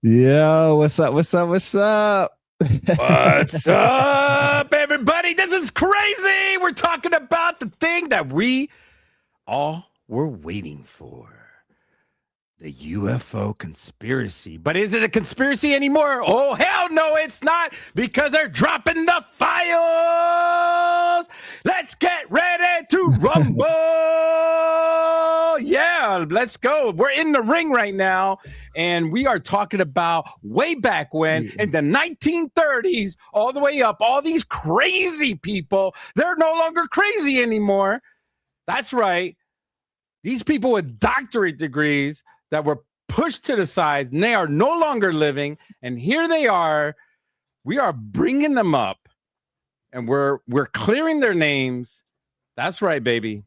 Yo, what's up? What's up? What's up? What's up, everybody? This is crazy. We're talking about the thing that we all were waiting for. The UFO conspiracy. But is it a conspiracy anymore? Oh, hell no, it's not, because they're dropping the files. Let's get ready to rumble. Yeah, let's go. We're in the ring right now, and we are talking about way back when, in the 1930s, all the way up, all these crazy people. They're no longer crazy anymore. That's right. These people with doctorate degrees that were pushed to the side, and they are no longer living. And here they are. We are bringing them up, and we're clearing their names. That's right, baby.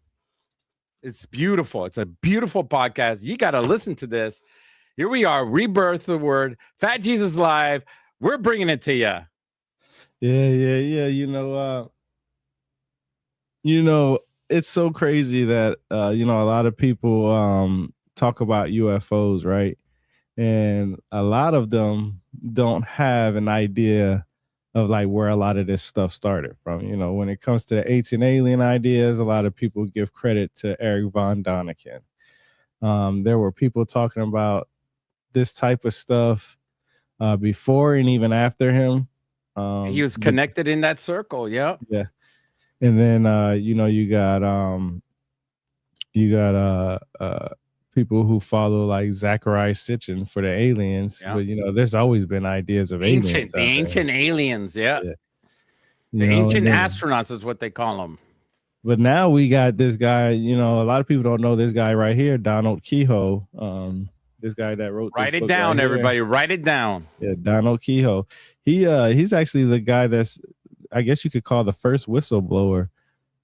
It's beautiful. It's a beautiful podcast. You got to listen to this. Here we are, Rebirth the Word, Fat Jesus Live. We're bringing it to you. Yeah. It's so crazy that a lot of people talk about UFOs, right? And a lot of them don't have an idea of like where a lot of this stuff started from. You know, when it comes to the ancient alien ideas, a lot of people give credit to Eric von Däniken. There were people talking about this type of stuff before and even after him. He was connected in that circle. Yeah. And then you got people who follow like Zachariah Sitchin for the aliens. Yeah. But there's always been ideas of aliens. The ancient aliens, yeah. Yeah. The ancient astronauts is what they call them. But now we got this guy, a lot of people don't know this guy right here, Donald Kehoe. This guy that wrote this Write it book down, right everybody. here. Write it down. Yeah, Donald Kehoe. He's actually the guy that's, I guess you could call, the first whistleblower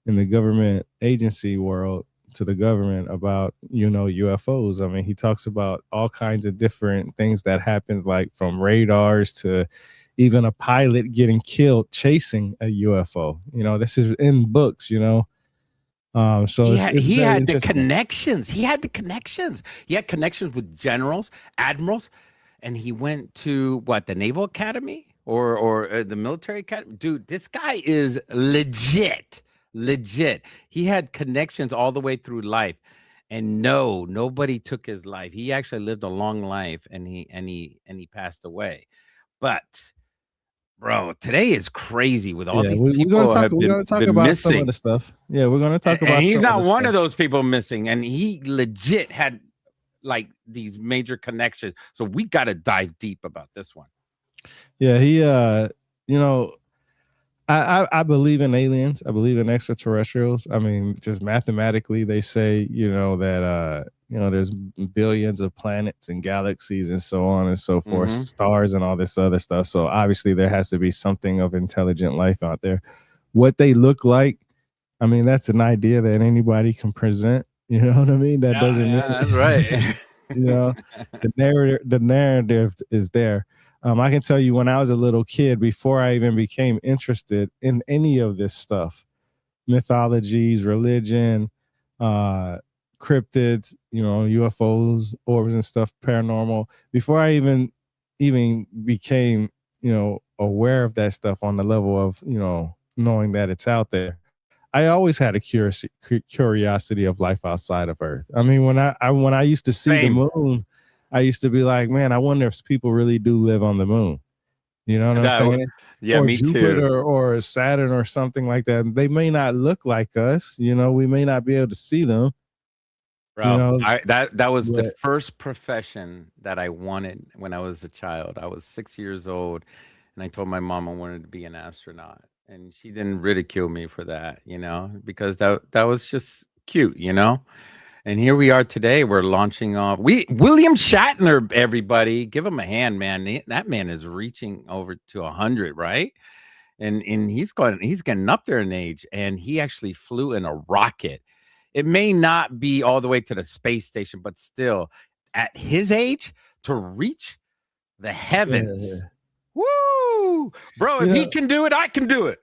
in the government agency world to the government about, UFOs. I mean, he talks about all kinds of different things that happened, like from radars to even a pilot getting killed chasing a UFO. This is in books, So he had the connections. He had connections with generals, admirals, and he went to the Naval Academy or the military academy. Dude, this guy is legit. He had connections all the way through life, and nobody took his life. He actually lived a long life, and he passed away. But bro, today is crazy with all these people. We're gonna talk about missing some of the stuff. Yeah, we're gonna talk about. And he's not one stuff. of those people missing, and he legit had like these major connections. So we got to dive deep about this one. Yeah, he I believe in aliens. I believe in extraterrestrials. I mean, just mathematically, they say, that, there's billions of planets and galaxies and so on and so forth, stars and all this other stuff. So obviously there has to be something of intelligent life out there. What they look like, I mean, that's an idea that anybody can present. You know what I mean? That doesn't mean, that's right. the narrative is there. I can tell you, when I was a little kid, before I even became interested in any of this stuff, mythologies, religion, cryptids, UFOs, orbs and stuff, paranormal, before I even became, aware of that stuff on the level of, knowing that it's out there, I always had a curiosity of life outside of Earth. I mean, when I used to see the moon, I used to be like, man, I wonder if people really do live on the moon. You know what I'm saying? Yeah, or me Jupiter too. Or Saturn or something like that. They may not look like us. We may not be able to see them. Bro, that was the first profession that I wanted when I was a child. I was 6 years old, and I told my mom I wanted to be an astronaut, and she didn't ridicule me for that, because that was just cute, And here we are today. We're launching off. William Shatner, everybody, give him a hand, man. That man is reaching over to 100, right? And he's getting up there in age, and he actually flew in a rocket. It may not be all the way to the space station, but still, at his age, to reach the heavens. Yeah. Woo! Bro, if he can do it, I can do it.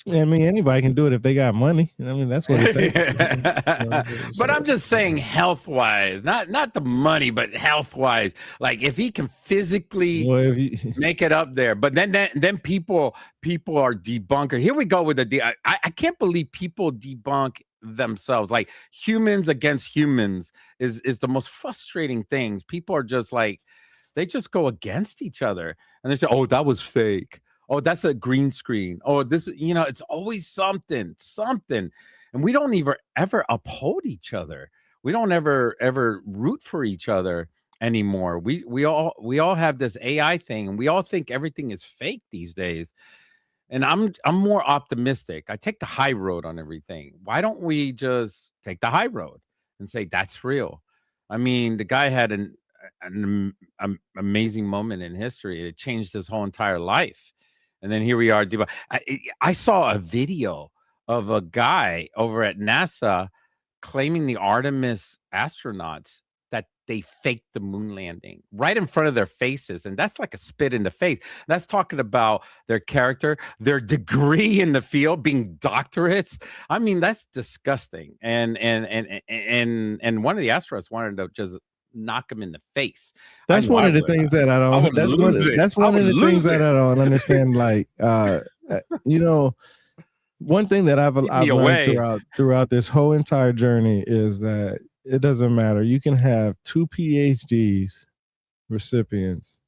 I mean, anybody can do it if they got money. I mean, that's what it takes. But I'm So, just saying health wise, not the money, but health wise. Like if he can physically well, if you, make it up there, but then people are debunker. Here we go with I can't believe people debunk themselves. Like humans against humans is the most frustrating things. People are just like they just go against each other and they say, "Oh, that was fake. Oh, that's a green screen. Oh, this, it's always something." And we don't even ever uphold each other. We don't ever root for each other anymore. We all have this AI thing and we all think everything is fake these days. And I'm more optimistic. I take the high road on everything. Why don't we just take the high road and say that's real? I mean, the guy had amazing moment in history. It changed his whole entire life. And then here we are. I saw a video of a guy over at NASA claiming the Artemis astronauts that they faked the moon landing right in front of their faces. And that's like a spit in the face. That's talking about their character, their degree in the field, being doctorates. I mean, that's disgusting. And one of the astronauts wanted to just knock him in the face. I that's know one I of the would. things that I I don't. would lose it. That's I one would of the things lose that it. I don't understand. Like, you know, one thing that Give I've me learned away. throughout this whole entire journey is that it doesn't matter. You can have two PhDs recipients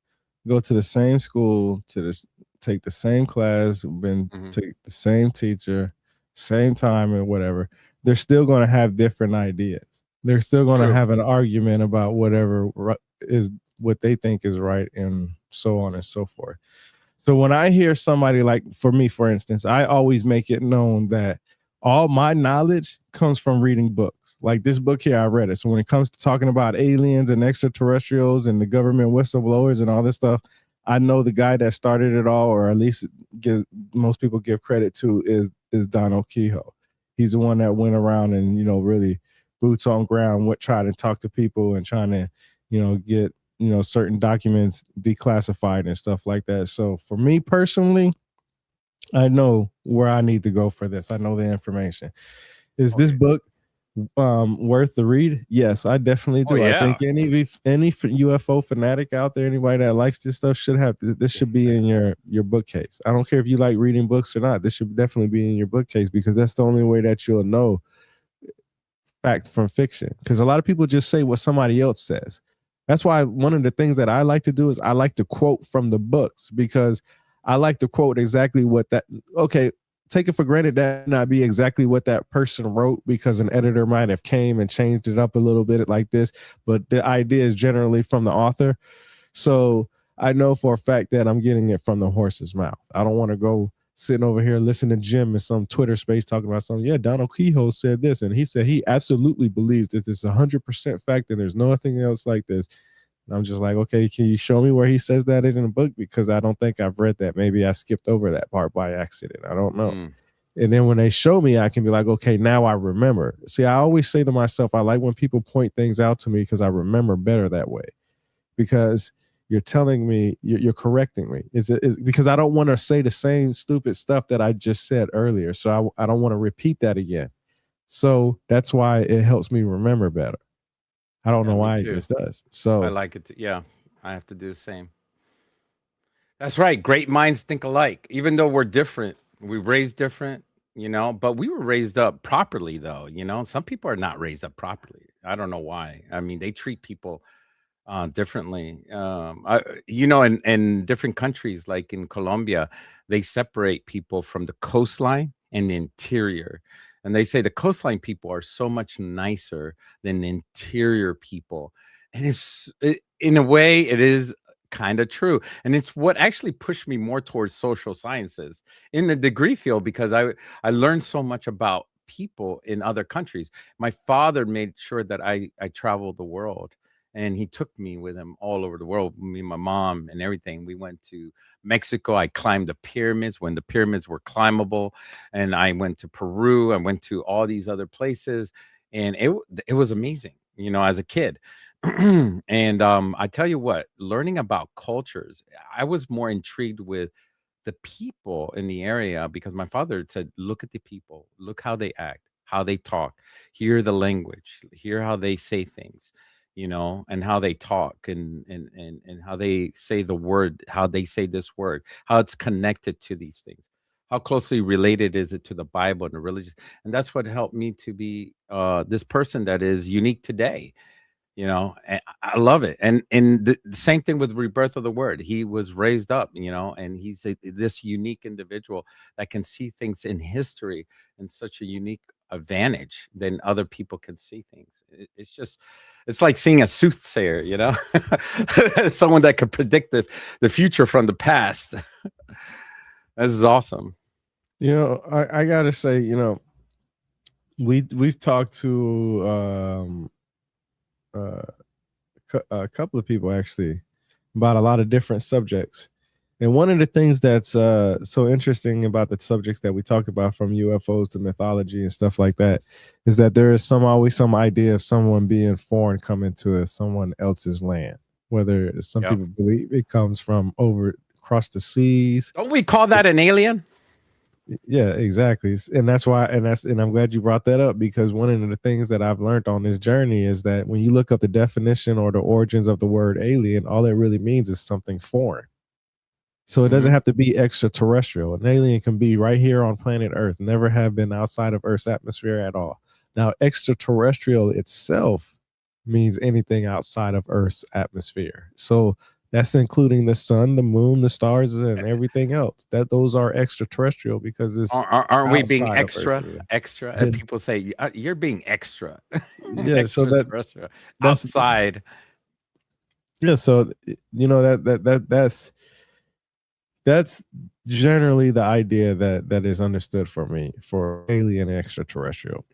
go to the same school to this take the same class, been Mhm. take the same teacher, same time and whatever. They're still going to have different ideas. They're still going to True. have an argument about whatever is what they think is right and so on and so forth. So when I hear somebody like, for me, for instance, I always make it known that all my knowledge comes from reading books. Like this book here, I read it. So when it comes to talking about aliens and extraterrestrials and the government whistleblowers and all this stuff, I know the guy that started it all, or at least most people give credit to, is Donald Kehoe. He's the one that went around and really boots on ground, what trying to talk to people and trying to get certain documents declassified and stuff like that. So for me personally, I know where I need to go for this. I know the information. Is this Okay. book worth the read? Yes, I definitely Oh do. I yeah. think any UFO fanatic out there, anybody that likes this stuff, should have this should be in your bookcase. I don't care if you like reading books or not. This should definitely be in your bookcase because that's the only way that you'll know fact from fiction, because a lot of people just say what somebody else says. That's why one of the things that I like to do is I like to quote from the books, because I like to quote exactly what that, okay, take it for granted that not be exactly what that person wrote, because an editor might have came and changed it up a little bit like this, but the idea is generally from the author. So I know for a fact that I'm getting it from the horse's mouth. I don't want to go sitting over here listening to Jim in some Twitter space talking about something. Yeah, Donald Kehoe said this, and he said he absolutely believes that this is 100% fact, and there's nothing else like this. And I'm just like, okay, can you show me where he says that in the book? Because I don't think I've read that. Maybe I skipped over that part by accident. I don't know. Mm. And then when they show me, I can be like, okay, now I remember. See, I always say to myself, I like when people point things out to me because I remember better that way. Because you're telling me, you're correcting me. It's because I don't want to say the same stupid stuff that I just said earlier. So I don't want to repeat that again. So that's why it helps me remember better. I don't Yeah, know me why it too. just does. I So like it. Yeah, I have to do the same. That's right. Great minds think alike. Even though we're different, we raised different, but we were raised up properly, though. Some people are not raised up properly. I don't know why. I mean, they treat people differently. In different countries, like in Colombia, they separate people from the coastline and the interior. And they say the coastline people are so much nicer than the interior people. And in a way, it is kind of true. And it's what actually pushed me more towards social sciences in the degree field, because I learned so much about people in other countries. My father made sure that I traveled the world, and he took me with him all over the world, me and my mom and everything. We went to Mexico. I climbed the pyramids when the pyramids were climbable, and I went to Peru. I went to all these other places, and it was amazing, as a kid. And I tell you what, learning about cultures, I was more intrigued with the people in the area, because my father said, look at the people, look how they act, how they talk, hear the language, hear how they say things, and how they talk, and how they say the word, how they say this word, how it's connected to these things. How closely related is it to the Bible and the religious? And that's what helped me to be this person that is unique today. And I love it. And the same thing with Rebirth of the Word. He was raised up, and he's this unique individual that can see things in history in such a unique advantage than other people can see things. It's like seeing a soothsayer, someone that could predict the future from the past. This is awesome. I gotta say, we've talked to a couple of people actually about a lot of different subjects. And one of the things that's so interesting about the subjects that we talked about, from UFOs to mythology and stuff like that, is that there is always some idea of someone being foreign coming to someone else's land. Whether some Yep. people believe it comes from over across the seas. Don't we call that an alien? Yeah, exactly. And that's why, and I'm glad you brought that up, because one of the things that I've learned on this journey is that when you look up the definition or the origins of the word alien, all it really means is something foreign. So it doesn't have to be extraterrestrial. An alien can be right here on planet Earth, never have been outside of Earth's atmosphere at all. Now, extraterrestrial itself means anything outside of Earth's atmosphere. So that's including the sun, the moon, the stars, and everything else. Those are extraterrestrial because it's Aren't we being outside of Earth's extra? And people say you're being extra. Yeah, so Extraterrestrial. that's Outside. yeah. So that's generally the idea that is understood for me for alien extraterrestrial.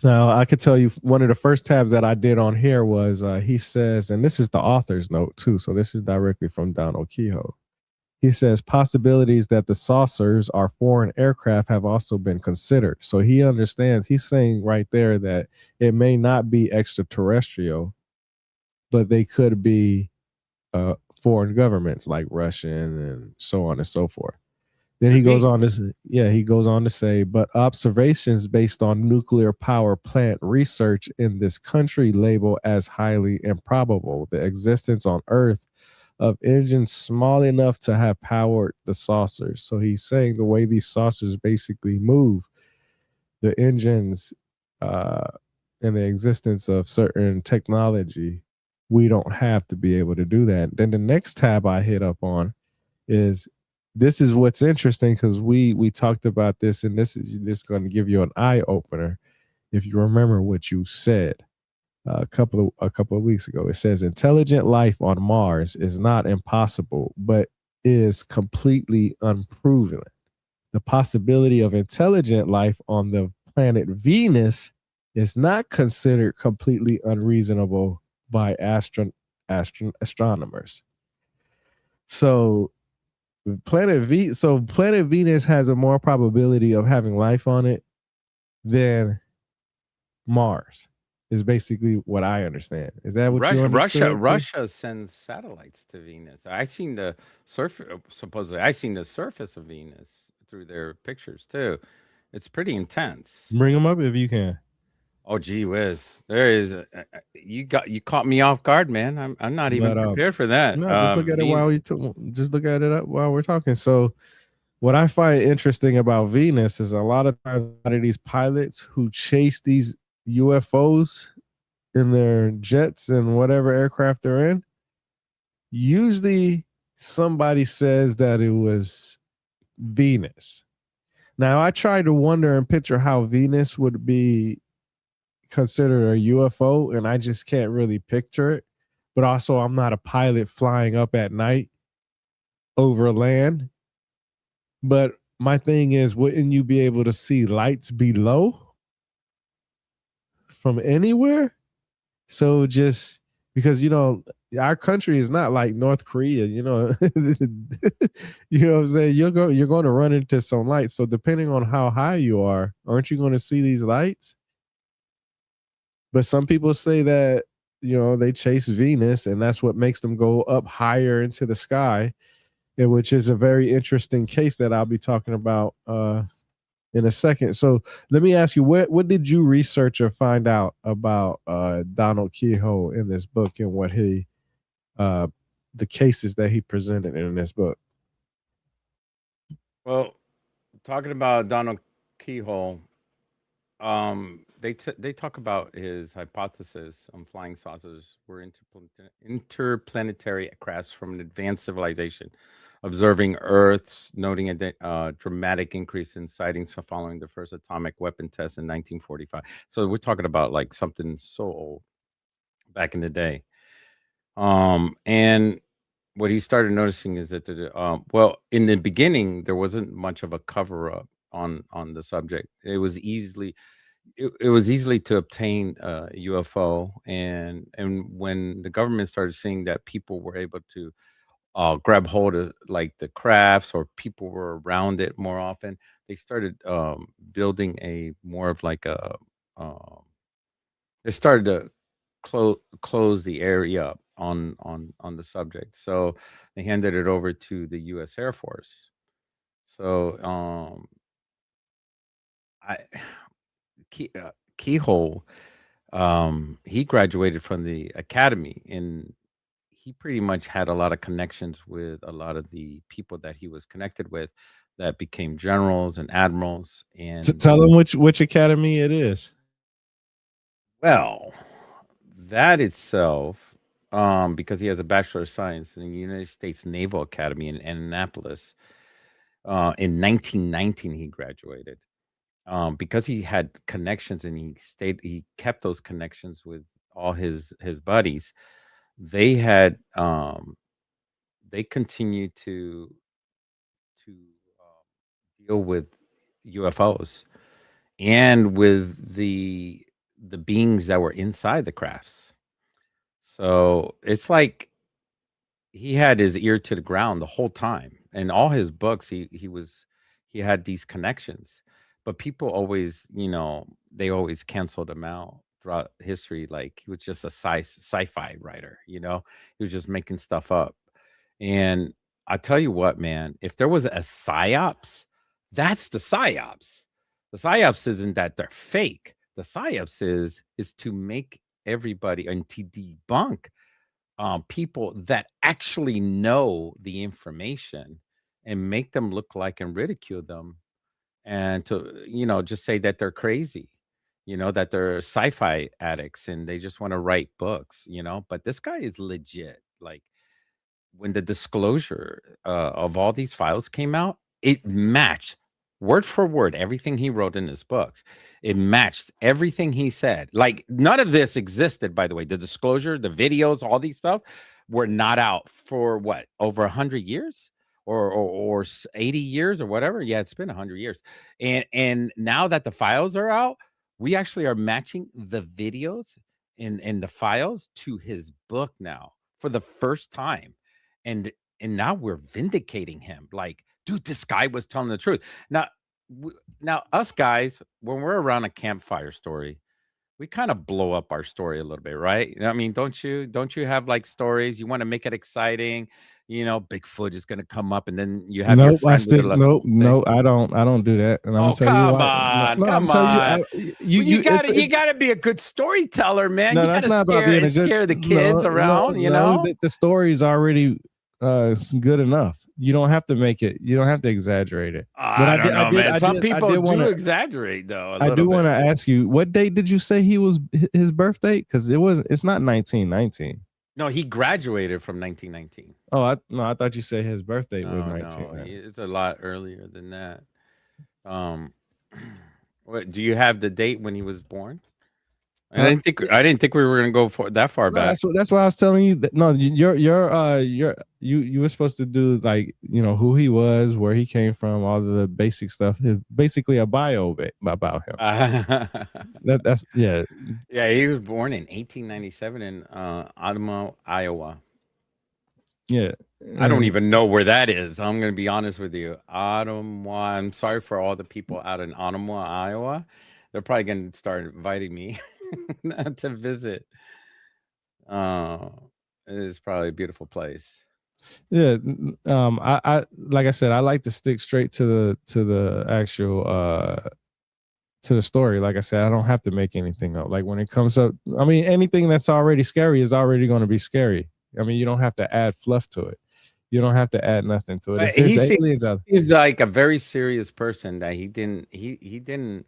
Now, I could tell you one of the first tabs that I did on here was he says, and this is the author's note too, so this is directly from Donald Kehoe. He says possibilities that the saucers are foreign aircraft have also been considered. So he understands, he's saying right there that it may not be extraterrestrial, but they could be foreign governments like Russian and so on and so forth. Then he goes on to say, but observations based on nuclear power plant research in this country label as highly improbable the existence on Earth of engines small enough to have powered the saucers. So he's saying the way these saucers basically move, the engines and the existence of certain technology, we don't have to be able to do that. Then the next tab I hit up on is, this is what's interesting, because we talked about this, and this is going to give you an eye opener if you remember what you said a couple of weeks ago. It says intelligent life on Mars is not impossible, but is completely unproven. The possibility of intelligent life on the planet Venus is not considered completely unreasonable by astronomers. So planet Venus has a more probability of having life on it than Mars, is basically what I understand. Is that what you understand? Russia sends satellites to Venus. Supposedly I seen the surface of Venus through their pictures too. It's pretty intense. Bring them up if you can. Oh gee whiz! There is you caught me off guard, man. I'm not even prepared for that. No, just look at it while we're talking. So, what I find interesting about Venus is a lot of times, a lot of these pilots who chase these UFOs in their jets and whatever aircraft they're in, usually somebody says that it was Venus. Now, I try to wonder and picture how Venus would be considered a UFO, and I just can't really picture it. But also, I'm not a pilot flying up at night over land. But my thing is, wouldn't you be able to see lights below from anywhere? So just because, our country is not like North Korea, you know what I'm saying? You're going to run into some lights. So depending on how high you are, aren't you going to see these lights? But some people say that, they chase Venus, and that's what makes them go up higher into the sky. which is a very interesting case that I'll be talking about in a second. So let me ask you, what did you research or find out about Donald Keyhole in this book, and what he uh, the cases that he presented in this book? Well, talking about Donald Keyhole, they talk about his hypothesis on flying saucers were interplanetary crafts from an advanced civilization, observing Earth's, noting a dramatic increase in sightings following the first atomic weapon test in 1945. So we're talking about like something so old back in the day. And what he started noticing is that well, in the beginning there wasn't much of a cover up on the subject. It was easily to obtain a UFO, and when the government started seeing that people were able to grab hold of like the crafts, or people were around it more often, they started building a more of like a um, they started to close the area up on the subject. So they handed it over to the U.S. Air Force. So I Keyhole, he graduated from the academy, and he pretty much had a lot of connections with a lot of the people that he was connected with that became generals and admirals. And Tell them which academy it is. well, that itself, because he has a Bachelor of Science in the United States Naval Academy in Annapolis. In 1919, he graduated. Because he had connections, and he kept those connections with all his buddies. They had they continued to deal with UFOs and with the beings that were inside the crafts. So it's like he had his ear to the ground the whole time. In all his books, he had these connections. But people always, they always canceled him out throughout history. Like he was just a sci-fi writer, he was just making stuff up. And I tell you what, man, if there was a psyops, that's the psyops. The psyops isn't that they're fake. The psyops is to make everybody, and to debunk people that actually know the information, and make them look like and ridicule them, and to just say that they're crazy, that they're sci-fi addicts and they just want to write books. But this guy is legit. Like when the disclosure of all these files came out, it matched word for word everything he wrote in his books. It matched everything he said. Like none of this existed, by the way. The disclosure, the videos, all these stuff were not out for what, over 100 years, or 80 years or whatever. Yeah, it's been 100 years, and now that the files are out, we actually are matching the videos in the files to his book now for the first time, and now we're vindicating him. Like, dude, this guy was telling the truth. Now, now us guys, when we're around a campfire story, we kind of blow up our story a little bit, right? I mean, don't you? Don't you have like stories? You want to make it exciting. Bigfoot is going to come up, and then you have your Nope, I friend with still a nope, thing. no, I don't do that, and I'm gonna Oh, tell you come why. No, on, no, I'm come telling you, on. you, Well, you it's gotta you gotta be a good storyteller, man. no, You that's gotta not about scare being and a good. scare the kids No, no, around, you no. know? The story is already good enough. You don't have to make it. You don't have to exaggerate it. But I don't know, man. Some I people did want do to. exaggerate though a I little do want bit. to ask you, what date did you say he was his birthday? Because it's not 1919. No, he graduated from 1919. Oh, no, I thought you said his birthday was No, no, 1990. it's a lot earlier than that. Um, what do you have the date when he was born? Huh? I didn't think we were gonna go for that far No, back. that's why I was telling you that. No, you were supposed to do, like, who he was, where he came from, all of the basic stuff. Basically a bio about him. That's yeah. Yeah, he was born in 1897 in Ottomo, Iowa. Yeah. I don't And even know where that is. I'm going to be honest with you. Ottawa. I'm sorry for all the people out in Ottawa, Iowa. They're probably going to start inviting me to visit. Uh, it is probably a beautiful place. Yeah, I like I said, I like to stick straight to the actual to the story. Like I said, I don't have to make anything up. Like when it comes up, I mean, anything that's already scary is already going to be scary. I mean, you don't have to add fluff to it. You don't have to add nothing to it. If But there's aliens out, seems like a very serious person that he didn't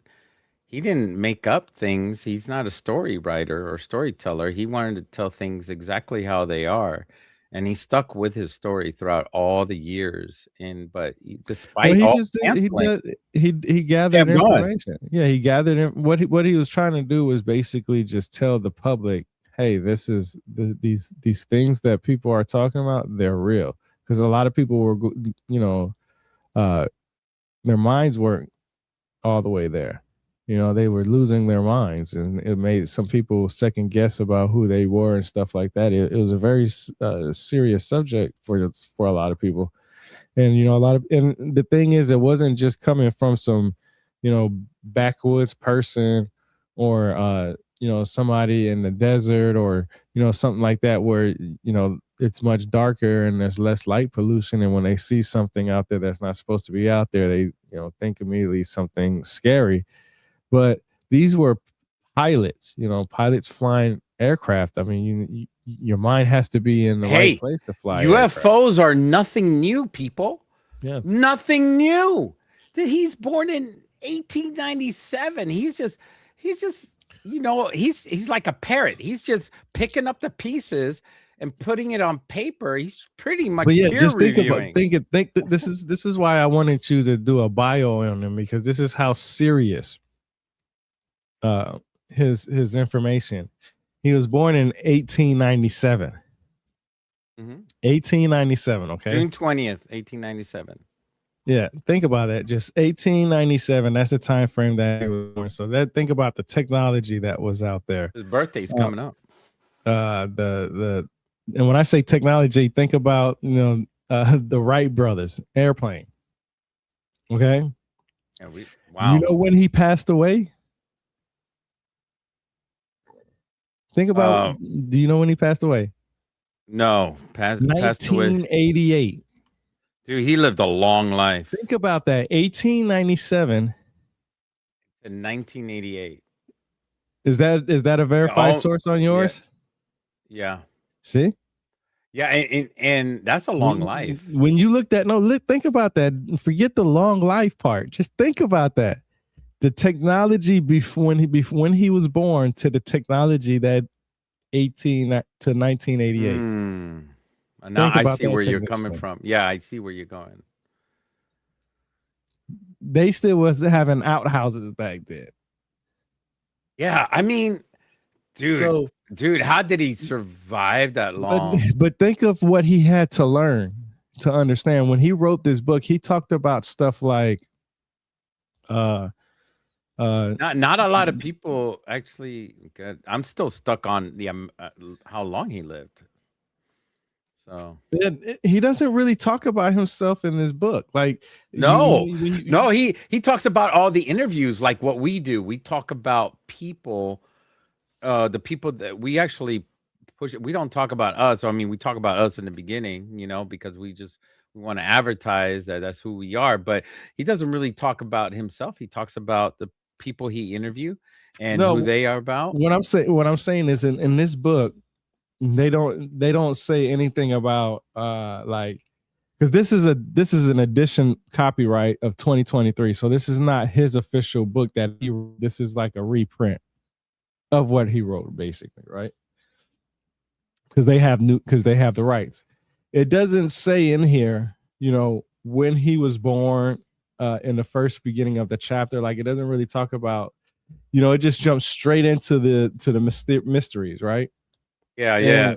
make up things. He's not a story writer or storyteller. He wanted to tell things exactly how they are. And he stuck with his story throughout all the years. And well, despite he all just the he canceling, did he gathered kept going. information. Yeah, he gathered what he was trying to do was basically just tell the public, hey, this is these things that people are talking about. They're real because a lot of people were, uh, their minds weren't all the way there. They were losing their minds, and it made some people second guess about who they were and stuff like that. It was a very serious subject for a lot of people. And a lot of, and the thing is, it wasn't just coming from some backwoods person, or somebody in the desert, or something like that, where it's much darker and there's less light pollution, and when they see something out there that's not supposed to be out there, they think immediately something scary. But these were pilots, pilots flying aircraft. I mean, your mind has to be in the right Hey, place to fly aircraft. UFOs are nothing new, people. Yeah. Nothing new. He's born in 1897. He's just, he's like a parrot. He's just picking up the pieces and putting it on paper. He's pretty much But yeah, peer just reviewing. think that this is why I wanted you to do a bio on him, because this is how serious his information. He was born in 1897. 1897, okay? June 20th, 1897. Yeah, think about that. Just 1897. That's the time frame that he was born. So think about the technology that was out there. His birthday's coming up. The and when I say technology, think about the Wright brothers airplane. Okay. Yeah, Do wow. you know when he passed away? Think about. Do you know when he passed away? No, passed away. 1988. Dude, he lived a long life. Think about that. 1897 in 1988. Is that a verified source on yours? Yeah. See? Yeah, and that's a long life. When you looked at think about that. Forget the long life part. Just think about that. The technology before when he was born to the technology that 18 to 1988. Now I see where you're coming from. Yeah, I see where you're going. They still was having outhouses back then. Yeah, I mean, dude, how did he survive that long? But think of what he had to learn to understand. When he wrote this book, he talked about stuff like not a lot of people actually I'm still stuck on the how long he lived. So he doesn't really talk about himself in this book. Like he talks about all the interviews, like what we do. We talk about people, the people that we actually push. We don't talk about us. I mean, we talk about us in the beginning, because we want to advertise that's who we are. But he doesn't really talk about himself. He talks about the people he interviewed and who they are about. What I'm saying is in this book, they don't say anything about like, because this is an edition copyright of 2023, so this is not his official book this is like a reprint of what he wrote, basically, right? Because they have the rights. It doesn't say in here when he was born in the first beginning of the chapter. Like, it doesn't really talk about, it just jumps straight into the mysteries, right? Yeah.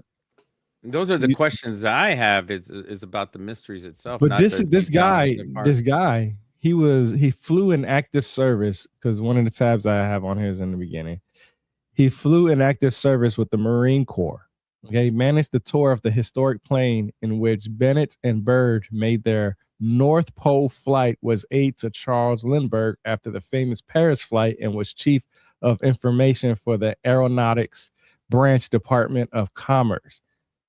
Those are the questions that I have. Is about the mysteries itself. But this guy, he flew in active service, because one of the tabs I have on here is in the beginning. He flew in active service with the Marine Corps. Okay, he managed the tour of the historic plane in which Bennett and Byrd made their North Pole flight, was aide to Charles Lindbergh after the famous Paris flight, and was chief of information for the Aeronautics Branch Department of Commerce.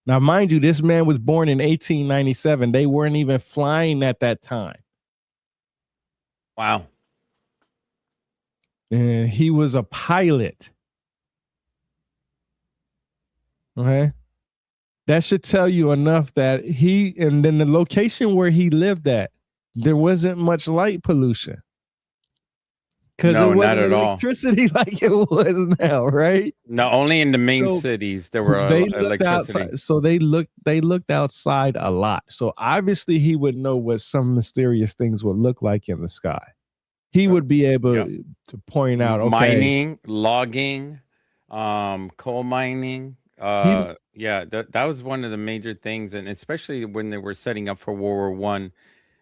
Now, mind you, this man was born in 1897. They weren't even flying at that time. Wow. And he was a pilot. Okay. That should tell you enough that and then the location where he lived at, there wasn't much light pollution. Because it No, not wasn't at all. electricity like it was now, right? No, only in the main cities there were They looked electricity. outside, so they looked outside a lot. So obviously he would know what some mysterious things would look like in the sky. He would be able to point out, okay, mining, logging, coal mining. Yeah, that was one of the major things, and especially when they were setting up for World War I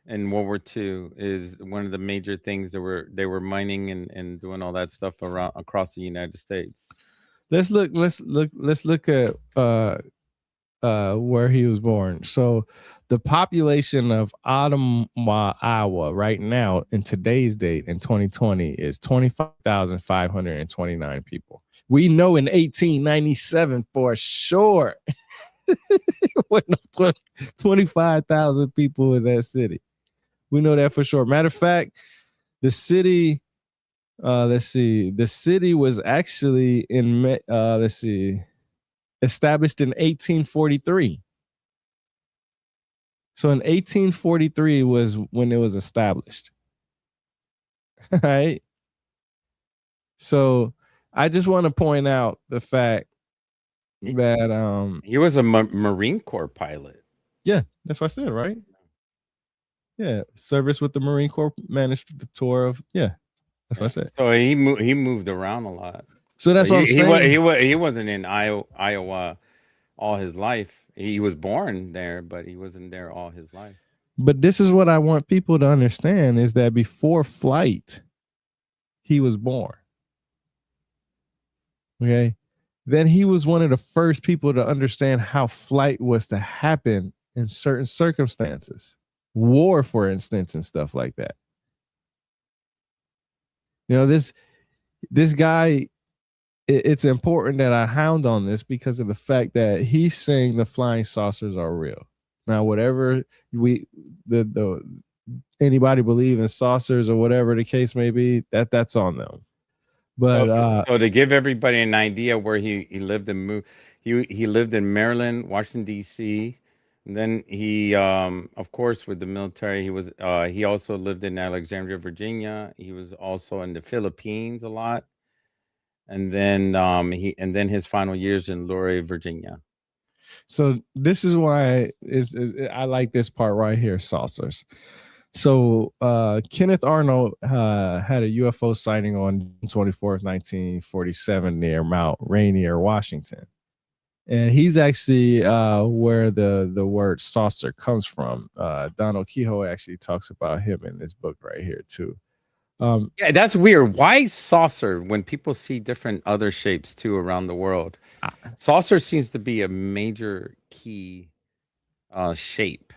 and World War II, is one of the major things they were mining and doing all that stuff around across the United States. Let's look at where he was born. So the population of Ottumwa, Iowa, right now in today's date in 2020 is 25,529 people. We know in 1897 for sure, 25,000 people in that city. We know that for sure. Matter of fact, the city, let's see, the city was actually established in 1843. So in 1843 was when it was established. Right? So I just want to point out the fact that he was a Marine Corps pilot. Yeah, that's what I said, right? Yeah, service with the Marine Corps, managed the tour of that's what I said. So he moved around a lot. So that's what I'm saying. He wasn't in Iowa all his life. He was born there, but he wasn't there all his life. But this is what I want people to understand, is that before flight, he was born. Okay. Then he was one of the first people to understand how flight was to happen in certain circumstances. War, for instance, and stuff like that. You know, this guy, it's important that I hound on this because of the fact that he's saying the flying saucers are real. Now, whatever anybody believe in saucers or whatever the case may be, that's on them. But so to give everybody an idea where he lived and moved, he lived in Maryland, Washington D.C. And then he, of course, with the military, he also lived in Alexandria, Virginia. He was also in the Philippines a lot, and then his final years in Luray, Virginia. So this is why I like this part right here, saucers. So Kenneth Arnold had a UFO sighting on 24th, 1947 near Mount Rainier, Washington. And he's actually where the word saucer comes from. Donald Kehoe actually talks about him in this book right here too. Yeah, that's weird. Why saucer when people see different other shapes too around the world? Saucer seems to be a major key shape.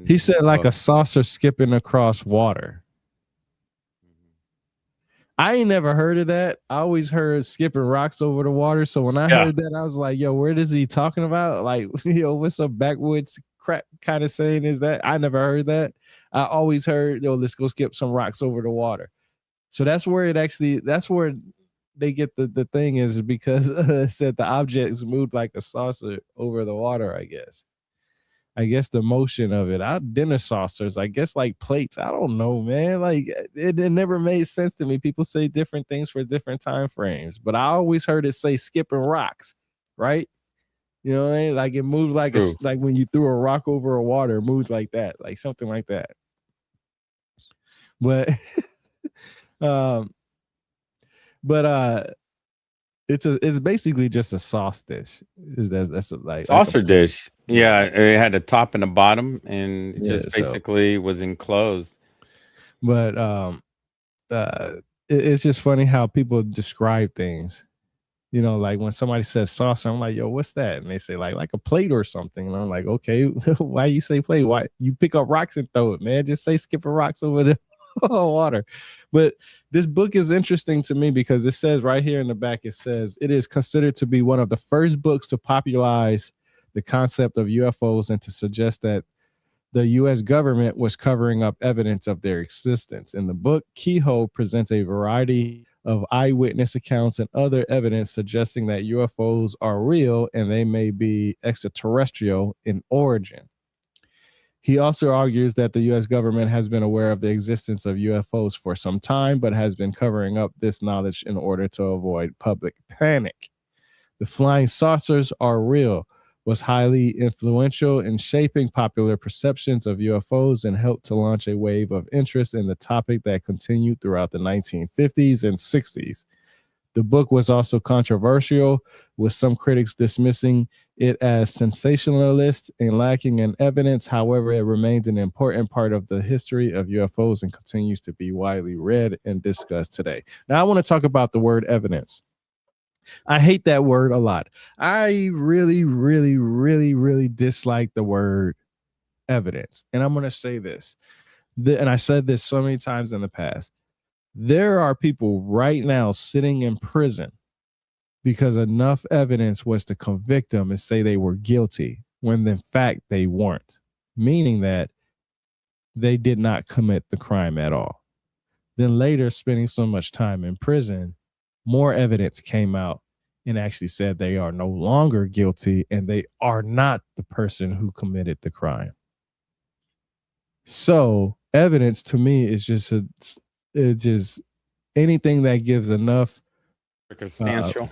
He said like a saucer skipping across water. I ain't never heard of that. I always heard skipping rocks over the water. So when I heard that, I was like, yo, where is he talking about? Like, what's up backwoods crap kind of saying is that? I never heard that. I always heard, let's go skip some rocks over the water. So that's where they get the thing is because it said the objects moved like a saucer over the water, I guess. I guess the motion of it. Dinner saucers, I guess like plates. I don't know, man. Like it never made sense to me. People say different things for different time frames, but I always heard it say skipping rocks, right? You know what I mean? Like it moves like like when you threw a rock over a water, it moves like that, like something like that. But it's basically just a sauce dish. That's like saucer dish. Yeah, it had a top and a bottom, and it just basically was enclosed. But it's just funny how people describe things. You know, like when somebody says saucer, I'm like, yo, what's that? And they say like a plate or something. And I'm like, okay, why you say plate? Why you pick up rocks and throw it, man? Just say skipping rocks over the water. But this book is interesting to me because it says right here in the back, it says it is considered to be one of the first books to popularize the concept of UFOs and to suggest that the US government was covering up evidence of their existence. In the book, Keyhole presents a variety of eyewitness accounts and other evidence suggesting that UFOs are real and they may be extraterrestrial in origin. He also argues that the US government has been aware of the existence of UFOs for some time, but has been covering up this knowledge in order to avoid public panic. The flying saucers are real was highly influential in shaping popular perceptions of UFOs and helped to launch a wave of interest in the topic that continued throughout the 1950s and 60s. The book was also controversial, with some critics dismissing it as sensationalist and lacking in evidence. However, it remains an important part of the history of UFOs and continues to be widely read and discussed today. Now, I want to talk about the word evidence. I hate that word a lot. I really, really, really, really dislike the word evidence. And I'm going to say this, and I said this so many times in the past. There are people right now sitting in prison because enough evidence was to convict them and say they were guilty when in fact they weren't, meaning that they did not commit the crime at all. Then later, spending so much time in prison, more evidence came out and actually said they are no longer guilty and they are not the person who committed the crime. So evidence to me is just anything that gives enough circumstantial.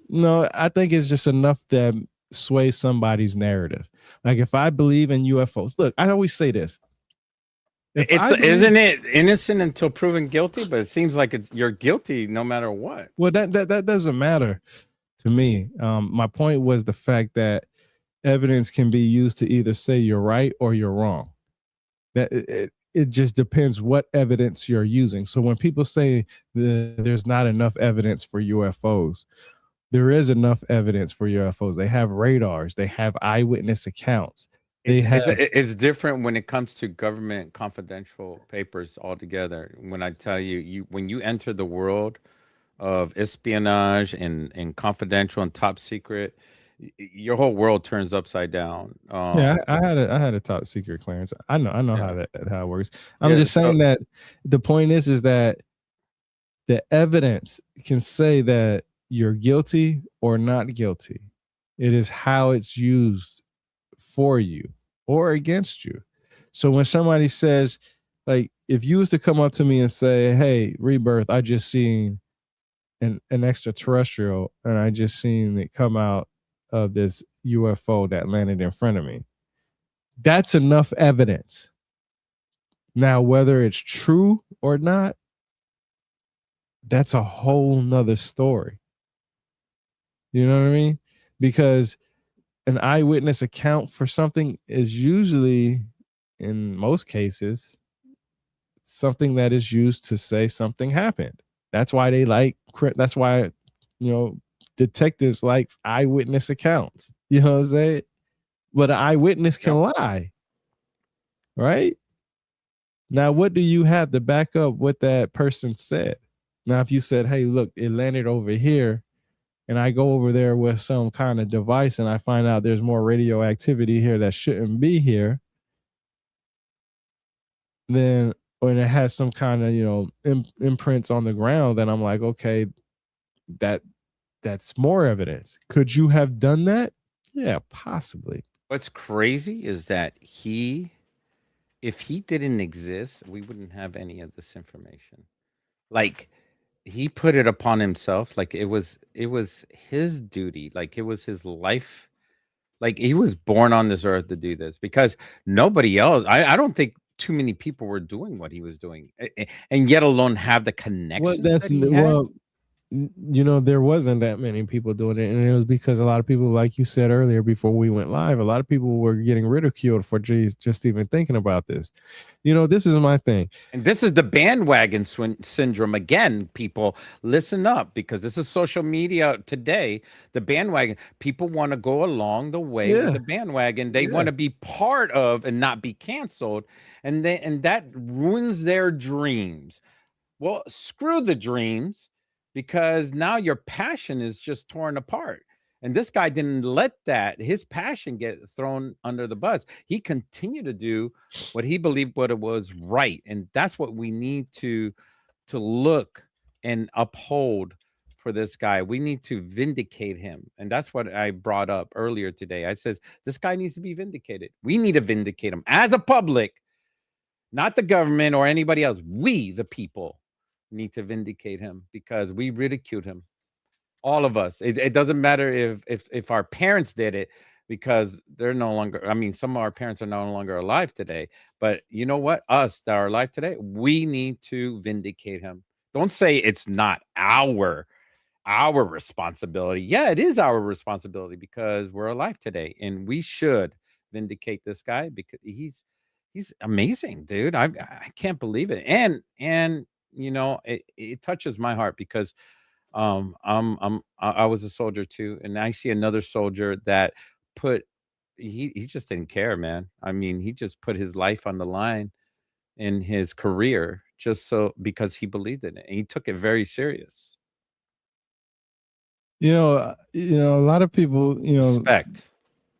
No, I think it's just enough that sways somebody's narrative. Like if I believe in UFOs, look, I always say this. Isn't it innocent until proven guilty? But it seems like you're guilty no matter what. Well, that doesn't matter to me. My point was the fact that evidence can be used to either say you're right or you're wrong. That it just depends what evidence you're using. So when people say there's not enough evidence for UFOs, there is enough evidence for UFOs. They have radars. They have eyewitness accounts. It's different when it comes to government confidential papers altogether. When I tell you, when you enter the world of espionage and confidential and top secret, your whole world turns upside down. Yeah, I had a top secret clearance. I know how it works. I'm just saying that the point is that the evidence can say that you're guilty or not guilty. It is how it's used for you or against you. So when somebody says, like, if you was to come up to me and say, "Hey, Rebirth, I just seen an extraterrestrial and I just seen it come out of this UFO that landed in front of me," that's enough evidence. Now, whether it's true or not, that's a whole nother story. You know what I mean? Because an eyewitness account for something is usually, in most cases, something that is used to say something happened. That's why that's why, detectives like eyewitness accounts. You know what I'm saying? But an eyewitness can lie, right? Now, what do you have to back up what that person said? Now, if you said, "Hey, look, it landed over here," and I go over there with some kind of device and I find out there's more radioactivity here that shouldn't be here, then when it has some kind of, imprints on the ground, then I'm like, okay, that's more evidence. Could you have done that? Yeah, possibly. What's crazy is that if he didn't exist, we wouldn't have any of this information. Like, he put it upon himself, like it was his duty, like it was his life, like he was born on this earth to do this, because nobody else, I don't think too many people were doing what he was doing, and yet alone have the connection. There wasn't that many people doing it, and it was because a lot of people, like you said earlier before we went live, a lot of people were getting ridiculed for just even thinking about this. This is my thing, and this is the bandwagon syndrome again. People, listen up, because this is social media today. The bandwagon, people want to go along the way with the bandwagon. They want to be part of and not be canceled, and that ruins their dreams. Well, screw the dreams, because now your passion is just torn apart. And this guy didn't let that his passion get thrown under the bus. He continued to do what he believed what it was right, and that's what we need to look and uphold for this guy. We need to vindicate him, and that's what I brought up earlier today. I says this guy needs to be vindicated. We need to vindicate him as a public, not the government or anybody else. We, the people, need to vindicate him because we ridiculed him, all of us. It doesn't matter if our parents did it because they're no longer. I mean, some of our parents are no longer alive today. But you know what? Us that are alive today, we need to vindicate him. Don't say it's not our responsibility. Yeah, it is our responsibility because we're alive today, and we should vindicate this guy because he's amazing, dude. I can't believe it, and it touches my heart because I was a soldier too, and I see another soldier that put he just didn't care, man. I mean, he just put his life on the line in his career just so because he believed in it and he took it very serious. A lot of people, Respect.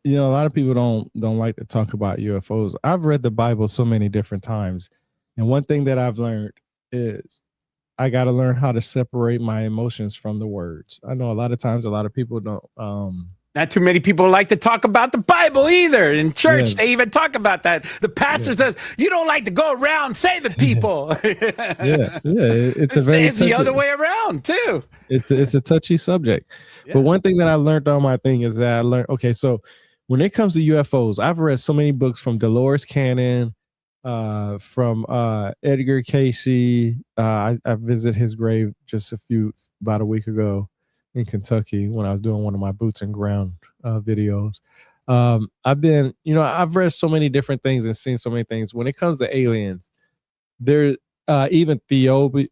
a lot of people don't like to talk about UFOs. I've read the Bible so many different times, and one thing that I've learned is I got to learn how to separate my emotions from the words. I know a lot of times a lot of people don't. Not too many people like to talk about the Bible either. In church, Yeah. they even talk about that. The pastor says, "You don't like to go around saving people." Yeah, it's a very it's the other touchy, way around too. it's a touchy subject. But Yeah. one thing that I learned on my thing is that I learned, okay, so when it comes to UFOs, I've read so many books from Dolores Cannon, from Edgar Casey. I visited his grave just about a week ago in Kentucky when I was doing one of my boots and ground videos. I've read so many different things and seen so many things. When it comes to aliens, there even Theouba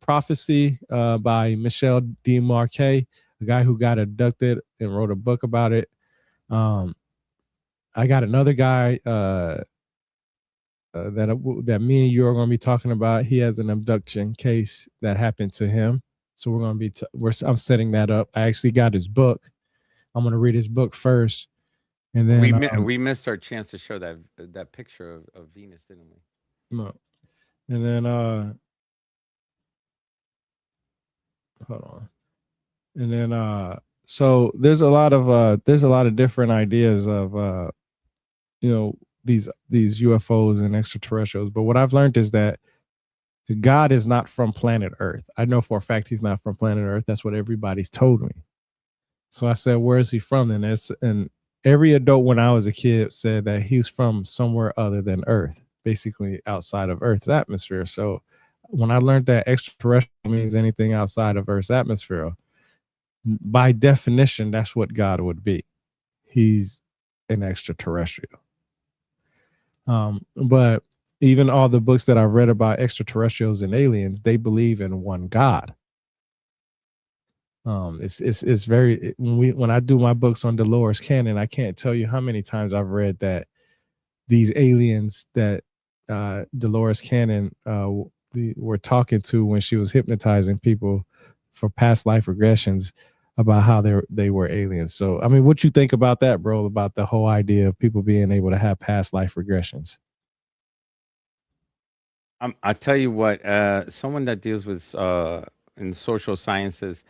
Prophecy by Michel D. Marquet, a guy who got abducted and wrote a book about it. I got another guy that me and you are going to be talking about. He has an abduction case that happened to him, so we're going to be. I'm setting that up. I actually got his book. I'm going to read his book first, and then We missed our chance to show that picture of Venus, didn't we? no, and then hold on, and then so there's a lot of different ideas of you know these UFOs and extraterrestrials. But what I've learned is that God is not from planet Earth. I know for a fact he's not from planet Earth. That's what everybody's told me. So I said, where is he from? And every adult when I was a kid said that he's from somewhere other than Earth, basically outside of Earth's atmosphere. So when I learned that extraterrestrial means anything outside of Earth's atmosphere, by definition, that's what God would be. He's an extraterrestrial. But even all the books that I've read about extraterrestrials and aliens, they believe in one God. It's very when I do my books on Dolores Cannon, I can't tell you how many times I've read that these aliens that Dolores Cannon were talking to when she was hypnotizing people for past life regressions about how they were aliens. So I mean, what you think about that, bro? About the whole idea of people being able to have past life regressions? I tell you what, someone that deals with in social sciences,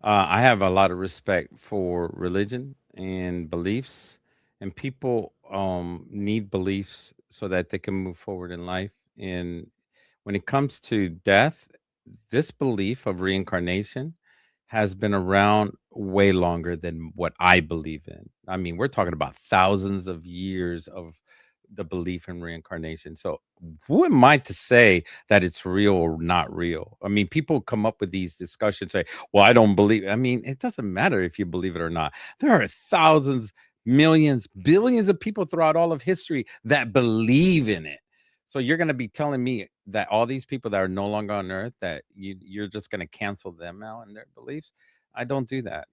I have a lot of respect for religion and beliefs, and people need beliefs so that they can move forward in life. And when it comes to death, this belief of reincarnation has been around way longer than what I believe in. I mean, we're talking about thousands of years of the belief in reincarnation. So, who am I to say that it's real or not real? I mean, people come up with these discussions, say, well, I don't believe. I mean, it doesn't matter if you believe it or not. There are thousands, millions, billions of people throughout all of history that believe in it. So you're going to be telling me that all these people that are no longer on earth that you're just going to cancel them out and their beliefs? I don't do that,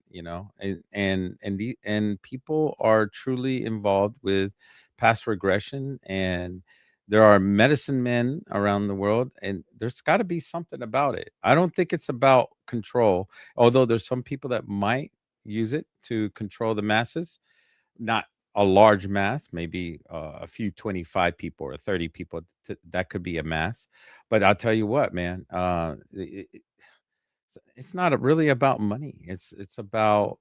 and people are truly involved with past regression, and There are medicine men around the world, and there's got to be something about it. I don't think it's about control, although there's some people that might use it to control the masses, not a large mass, maybe a few 25 people or 30 people. That could be a mass. But I'll tell you what, man, it's not really about money. It's about,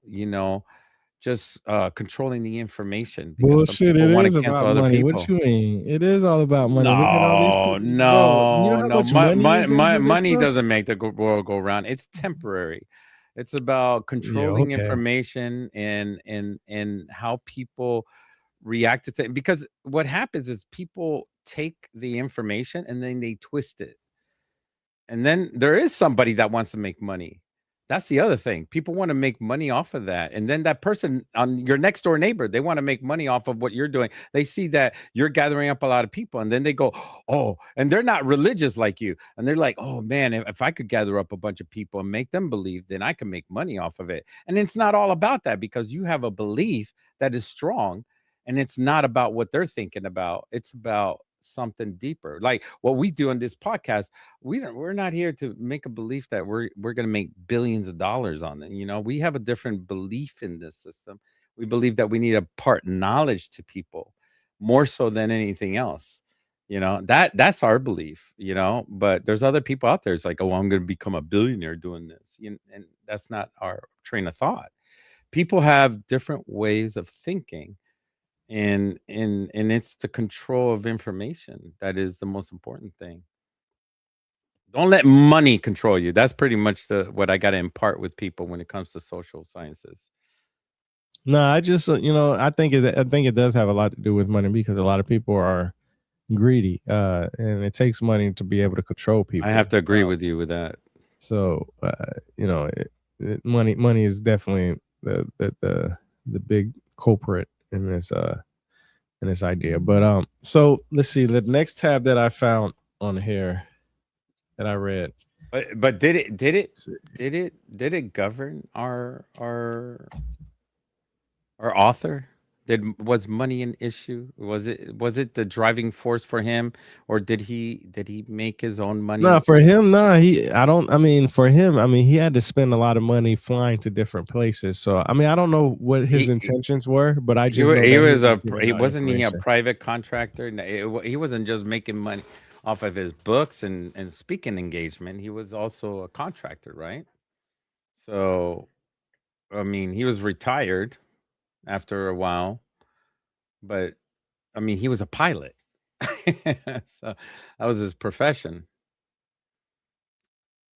just controlling the information, because some Bullshit. people It want to is cancel about other money. What people. you mean? It is all about money. Look at all these No, people, bro. You know no, how no. much money is into this Money stuff? doesn't make the world go round. It's temporary. It's about Yeah. controlling Okay. information and how people react to things. Because what happens is people take the information and then they twist it. And then there is somebody that wants to make money. That's the other thing. People want to make money off of that. And then that person on your next door neighbor, they want to make money off of what you're doing. They see that you're gathering up a lot of people, and then they go, oh, and they're not religious like you. And they're like, oh man, if I could gather up a bunch of people and make them believe, then I can make money off of it. And it's not all about that, because you have a belief that is strong, and it's not about what they're thinking about. It's about something deeper. Like what we do on this podcast, we're not here to make a belief that we're going to make billions of dollars on it. We have a different belief in this system. We believe that we need to impart knowledge to people more so than anything else. That's our belief. But there's other people out there. It's like, oh, I'm going to become a billionaire doing this, and that's not our train of thought. People have different ways of thinking, and it's the control of information that is the most important thing. Don't let money control you. That's pretty much what I got to impart with people when it comes to social sciences. No, I just I think it does have a lot to do with money, because a lot of people are greedy, and it takes money to be able to control I have people. to agree with you with that. So money is definitely the big culprit in this idea. But so let's see, the next tab that I found on here that I read. But did it govern our author? Was money an issue? Was it the driving force for him, or did he make his own No, money? for him, no, I mean, for him, I mean, he had to spend a lot of money flying to different places. So, I mean, I don't know what his He intentions were, but I he just wa- know he that he was was a giving he out wasn't he a information. private contractor? No, he wasn't just making money off of his books and speaking engagement. He was also a contractor, right? So I mean, he was retired after a while, but I mean, he was a pilot. So that was his profession.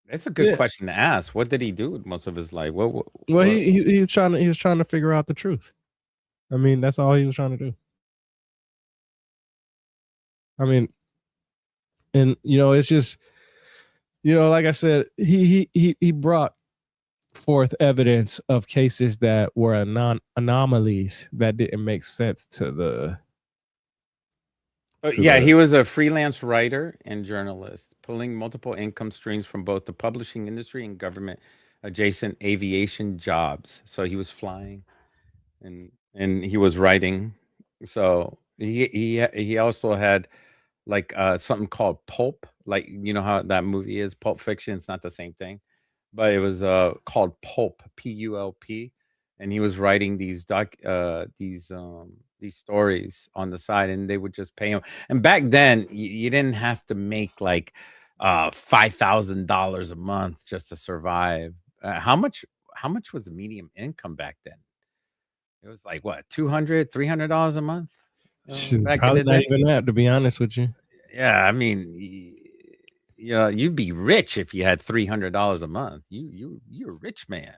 It's a good Yeah. question to ask. What did he do with most of his life? Well, What he was trying to figure out the truth. I mean, that's all he was trying to do. I mean, and it's just like I said, he brought forth evidence of cases that were anomalies that didn't make sense to Yeah, the he was a freelance writer and journalist, pulling multiple income streams from both the publishing industry and government adjacent aviation jobs. So he was flying and he was writing. So he also had like something called pulp, like you know how that movie is Pulp Fiction. It's not the same thing, but it was called pulp, Pulp, and he was writing these stories on the side, and they would just pay him. And back then you didn't have to make like $5,000 a month just to survive. How much was the medium income back then? It was like what, 200, $300 a month back in probably the not day. even that, to be honest with you. Yeah, I mean, you'd be rich if you had $300 a month. You're a rich man.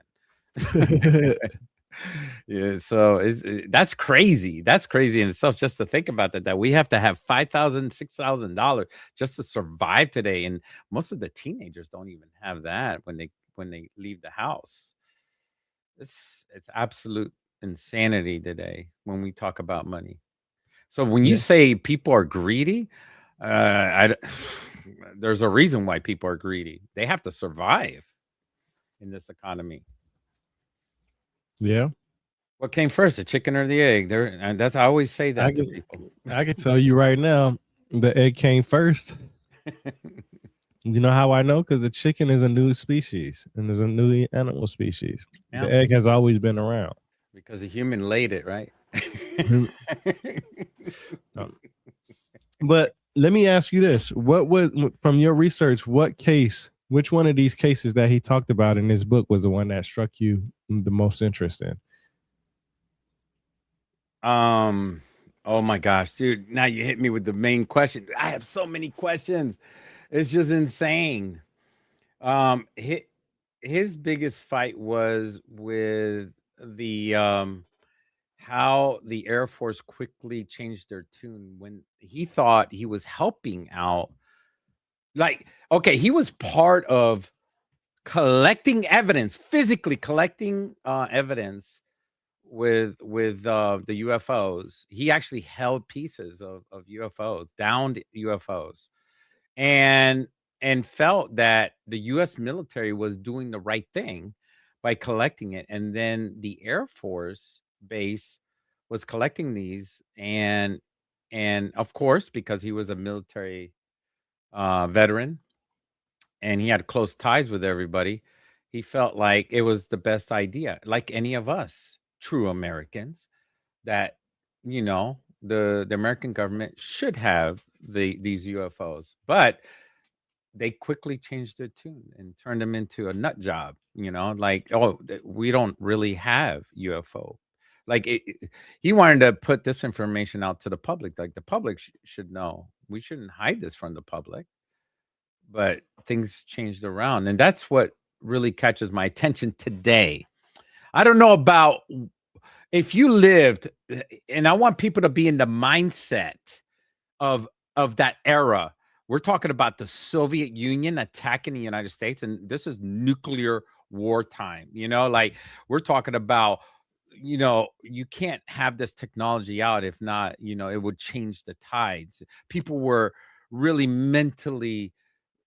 Yeah, so that's crazy. That's crazy in itself, just to think about that we have to have $5,000, $6,000 just to survive today, and most of the teenagers don't even have that when they leave the house. It's absolute insanity today when we talk about money. So when you Yeah. say people are greedy, there's a reason why people are greedy. They have to survive in this economy. Yeah. What came first, the chicken or the egg? And I always say I that to can people. I can tell you right now, The egg came first. You know how I know? Because the chicken is a new species and there's a new animal species. Yeah, The egg has always been around. because the human laid it, right? Mhm. Um, But let me ask you this: what was from your research? What case? Which one of these cases that he talked about in his book was the one that struck you the most interesting? Um, oh my gosh, dude, now you hit me with the main question. I have so many questions. It's just insane. His biggest fight was with the how the Air Force quickly changed their tune when he thought he was helping out. Like, okay, he was part of collecting evidence, physically collecting evidence with the UFOs. He actually held pieces of UFOs, downed UFOs, and and felt that the US military was doing the right thing by collecting it. And then the Air Force base was collecting these, and of course, because he was a military veteran and he had close ties with everybody, he felt like it was the best idea, like any of us true Americans, that the American government should have these UFOs. But they quickly changed their tune and turned them into a nut job, like, oh, we don't really have UFO. Like, he wanted to put this information out to the public, like the public should know. We shouldn't hide this from the public. But things changed around, and that's what really catches my attention today. I don't know about if you lived, and I want people to be in the mindset of that era. We're talking about the Soviet Union attacking the United States, and this is nuclear wartime. Like, we're talking about, you can't have this technology out if not, it would change the tides. People were really mentally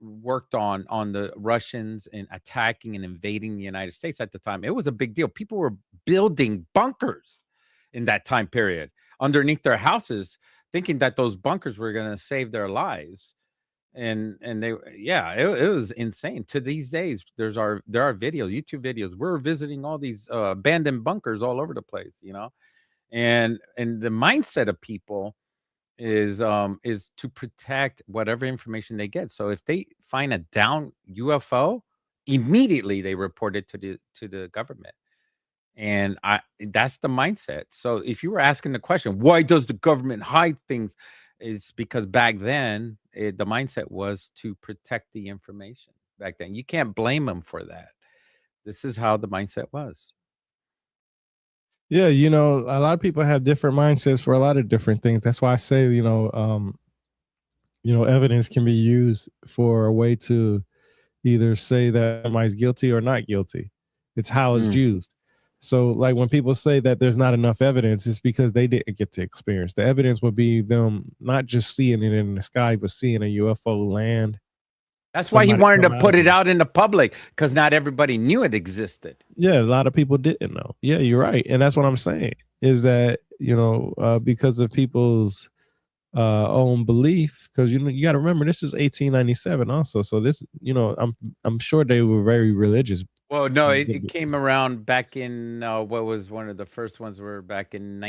worked on the Russians and attacking and invading the United States at the time. It was a big deal. People were building bunkers in that time period underneath their houses, thinking that those bunkers were going to save their lives. And they, yeah, it was insane. To these days, there are videos, YouTube videos. We're visiting all these abandoned bunkers all over the place, and the mindset of people is to protect whatever information they get. So if they find a down UFO, immediately they report it to the government. And that's the mindset. So if you were asking the question, why does the government hide things? It's because back then the mindset was to protect the information. Back then, you can't blame them for that. This is how the mindset was. Yeah, a lot of people have different mindsets for a lot of different things. That's why I say, evidence can be used for a way to either say that somebody's guilty or not guilty. It's how it's Mm. used. So, like when people say that there's not enough evidence, it's because they didn't get to experience. The evidence would be them not just seeing it in the sky, but seeing a UFO land. That's why he Somebody wanted to come out put of it it. out in the public, because not everybody knew it existed. Yeah, a lot of people didn't know. Yeah, you're right, and that's what I'm saying is that because of people's own belief, because you got to remember this is 1897 also. So this, I'm sure they were very religious. Well, no, it came around back in what was one of the first ones were back in No,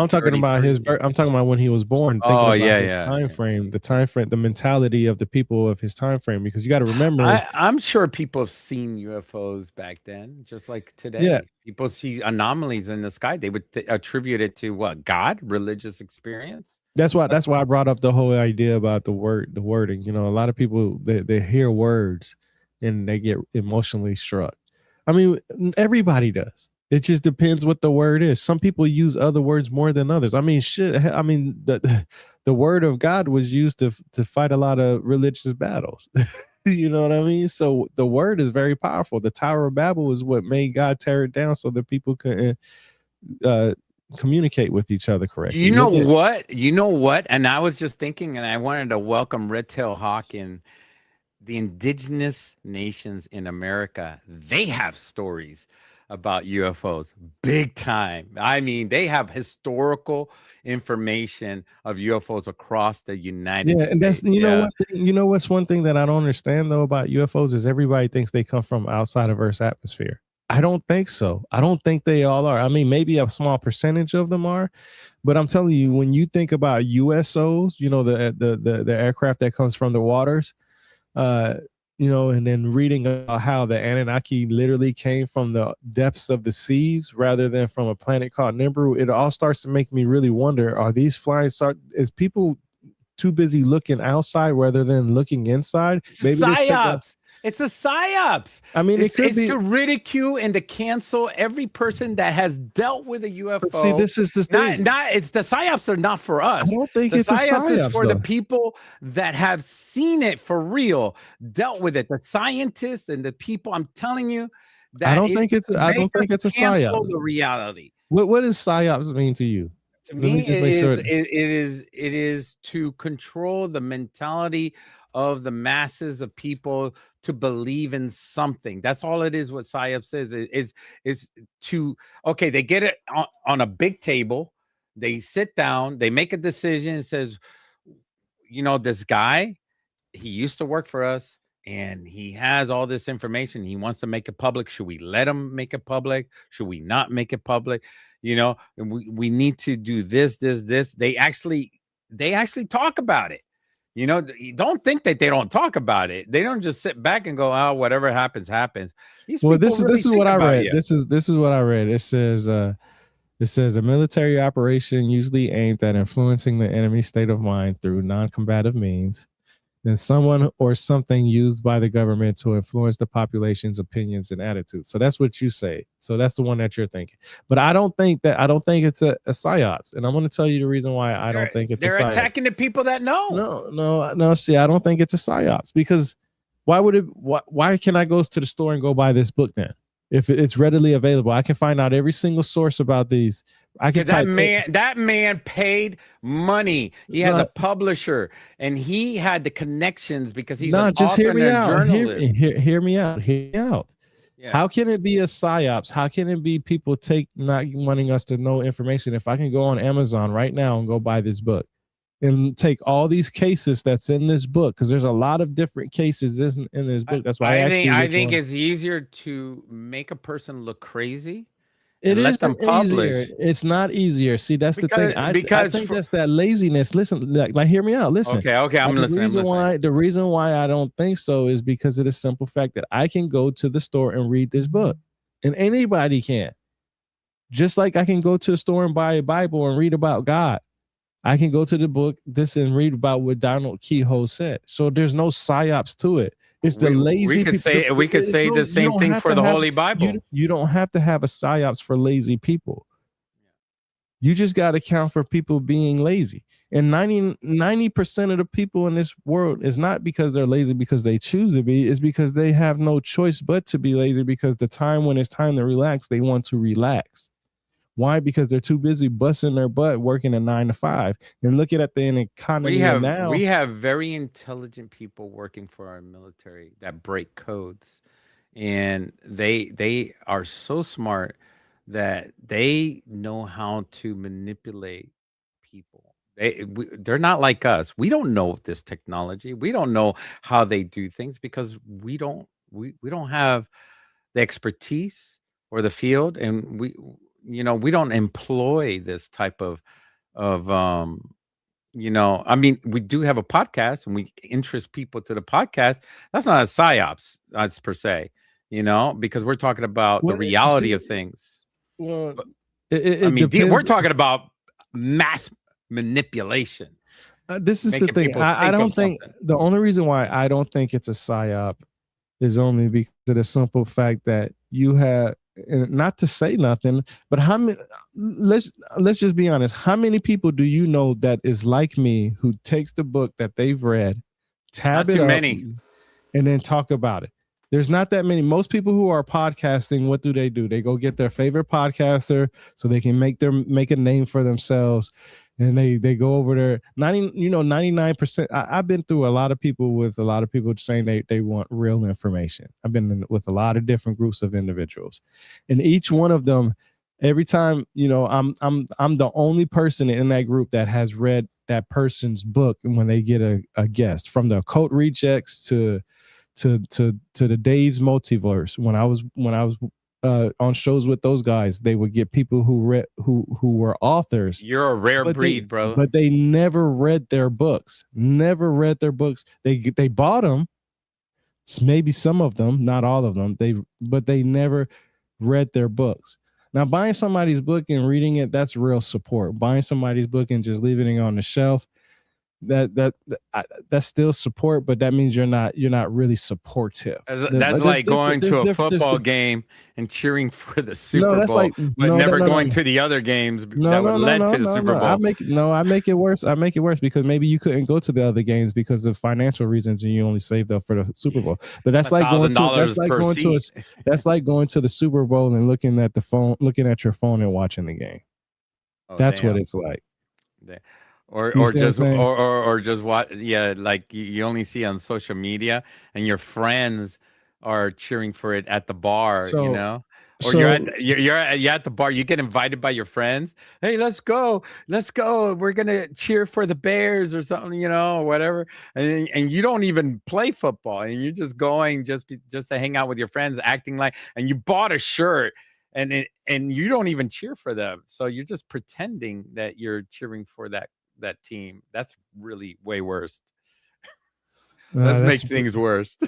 I'm talking about 1933. his birth. I'm talking about when he was born. Thinking Oh, about yeah, his yeah, time yeah. frame, the time frame, the mentality of the people of his time frame. Because you got to remember, I'm sure people have seen UFOs back then, just like yeah, today. People see anomalies in the sky. They would attribute it to what? God, religious experience. that's That's why I brought up the whole idea about the wording. A lot of people they hear words and they get emotionally struck. I mean, everybody does. It just depends what the word is. Some people use other words more than others. I mean, shit. I mean, the word of God was used to fight a lot of religious battles. You know what I mean? So the word is very powerful. The Tower of Babel is what made God tear it down so that people could uh, communicate with each other correctly. You know Look at what? You know what? And I was just thinking, and I wanted to welcome Red Tail Hawk in. The indigenous nations in America, they have stories about UFOs, big time. I mean, they have historical information of UFOs across the United Yeah, and that's States. Yeah. what's one thing that I don't understand though about UFOs is everybody thinks they come from outside of Earth's atmosphere. I don't think so. I don't think they all are. I mean, maybe a small percentage of them are, but I'm telling you, when you think about USOs, the aircraft that comes from the waters, uh, and then reading about how the Anunnaki literally came from the depths of the seas rather than from a planet called Nibiru, it all starts to make me really wonder: are these is people too busy looking outside rather than looking inside? It's a Maybe this psyops. It's a psyops. I mean, it's, it could it's be to ridicule and to cancel every person that has dealt with a UFO. But see, this is the thing. It's the psyops are not for us. I don't think the it's a psyops is for though. the people that have seen it for real, dealt with it. The scientists and the people. I'm telling you that I don't think it's a psyops. The reality. What does psyops mean to you? To me, it is to control the mentality of the masses of people to believe in something. That's all it is. What psyops is to, okay, they get it on a big table, they sit down, they make a decision, and says, this guy, he used to work for us and he has all this information, he wants to make it public. Should we let him make it public? Should we not make it public? And we need to do this. They actually talk about it. You don't think that they don't talk about it. They don't just sit back and go, "Oh, whatever happens, happens." This is what I read. This is what I read. It says a military operation usually aimed at influencing the enemy's state of mind through non-combative means, then someone or something used by the government to influence the population's opinions and attitudes. So that's what you say. So that's the one that you're thinking. But I don't think it's a psyops. And I'm going to tell you the reason why I don't think it's a psyops. They're attacking the people that know. No. See, I don't think it's a psyops, because why can I go to the store and go buy this book then? If it's readily available, I can find out every single source about these. That man paid money. He has a publisher and he had the connections because he's an author and a journalist. Hear me out. Yeah. How can it be a psyops? How can it be people not wanting us to know information? If I can go on Amazon right now and go buy this book and take all these cases that's in this book, because there's a lot of different cases in this book. That's why I think it's easier to make a person look crazy. It is publish. It's not easier. See, that's the thing. I think that's that laziness. Listen, like hear me out. Listen. Okay, I'm listening. The reason why I don't think so is because of the simple fact that I can go to the store and read this book, and anybody can. Just like I can go to the store and buy a Bible and read about God, I can go to the book and read about what Donald Kehoe said. So there's no psyops to it. It's the lazy. We could say the same thing for the Holy Bible. You don't have to have a psyops for lazy people. You just got to count for people being lazy. And 90% of the people in this world is not because they're lazy because they choose to be. It's because they have no choice but to be lazy, because the time when it's time to relax, they want to relax. Why? Because they're too busy busting their butt working a 9 to 5 and looking at the economy now. We have very intelligent people working for our military that break codes, and they are so smart that they know how to manipulate people. They're not like us. We don't know this technology. We don't know how they do things because we don't have the expertise or the field, and we don't employ this type of I mean, we do have a podcast and we interest people to the podcast. That's not a psyops, that's per se, because we're talking about the reality of things. Well, we're talking about mass manipulation. This is the thing. I don't think the only reason why I don't think it's a psyop is only because of the simple fact that you have, and not to say nothing, but how many, let's just be honest. How many people do you know that is like me, who takes the book that they've read, tab it up, and then talk about it? There's not that many. Most people who are podcasting, what do? They go get their favorite podcaster so they can make a name for themselves. and they go over there 99%. I've been through a lot of people with a lot of people saying they want real information. I've been with a lot of different groups of individuals, and each one of them, every time, I'm the only person in that group that has read that person's book. And when they get a guest, from the occult rejects to the Dave's multiverse, when I was on shows with those guys, they would get people who were authors. You're a rare breed, bro. But they never read their books. Never read their books. They bought them, maybe some of them, not all of them. But they never read their books. Now, buying somebody's book and reading it, that's real support. Buying somebody's book and just leaving it on the shelf, that's still support, but that means you're not really supportive. That's like going to a football game and cheering for the Super Bowl, but never going to the other games that would led to the Super Bowl. I make it worse. I make it worse because maybe you couldn't go to the other games because of financial reasons, and you only saved up for the Super Bowl. But that's like going to the Super Bowl and looking at your phone and watching the game. That's what it's like. Or just what? Yeah, like you only see on social media, and your friends are cheering for it at the bar, Or you're at the bar. You get invited by your friends. Hey, let's go. We're gonna cheer for the Bears or something, or whatever. And you don't even play football, and you're just going just to hang out with your friends, acting like. And you bought a shirt, and you don't even cheer for them. So you're just pretending that you're cheering for that team. That's really way worse. Let's make things worse.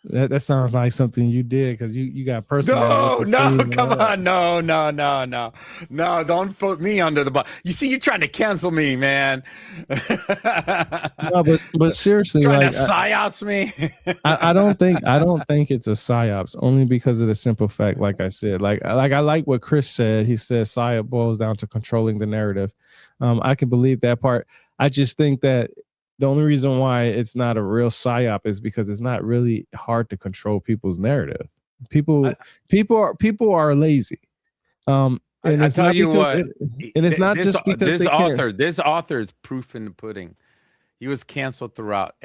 That sounds like something you did because you got personal. No, come on, no, don't put me under the bus. You see, you're trying to cancel me, man. No, but seriously, trying to psyops me. I don't think it's a psyops, only because of the simple fact, like I said, like I like what Chris said. He said psyop boils down to controlling the narrative. I can believe that part. I just think that the only reason why it's not a real psyop is because it's not really hard to control people's narrative. People are lazy. And I tell you what, and it's not just because this author is proof in the pudding. He was canceled throughout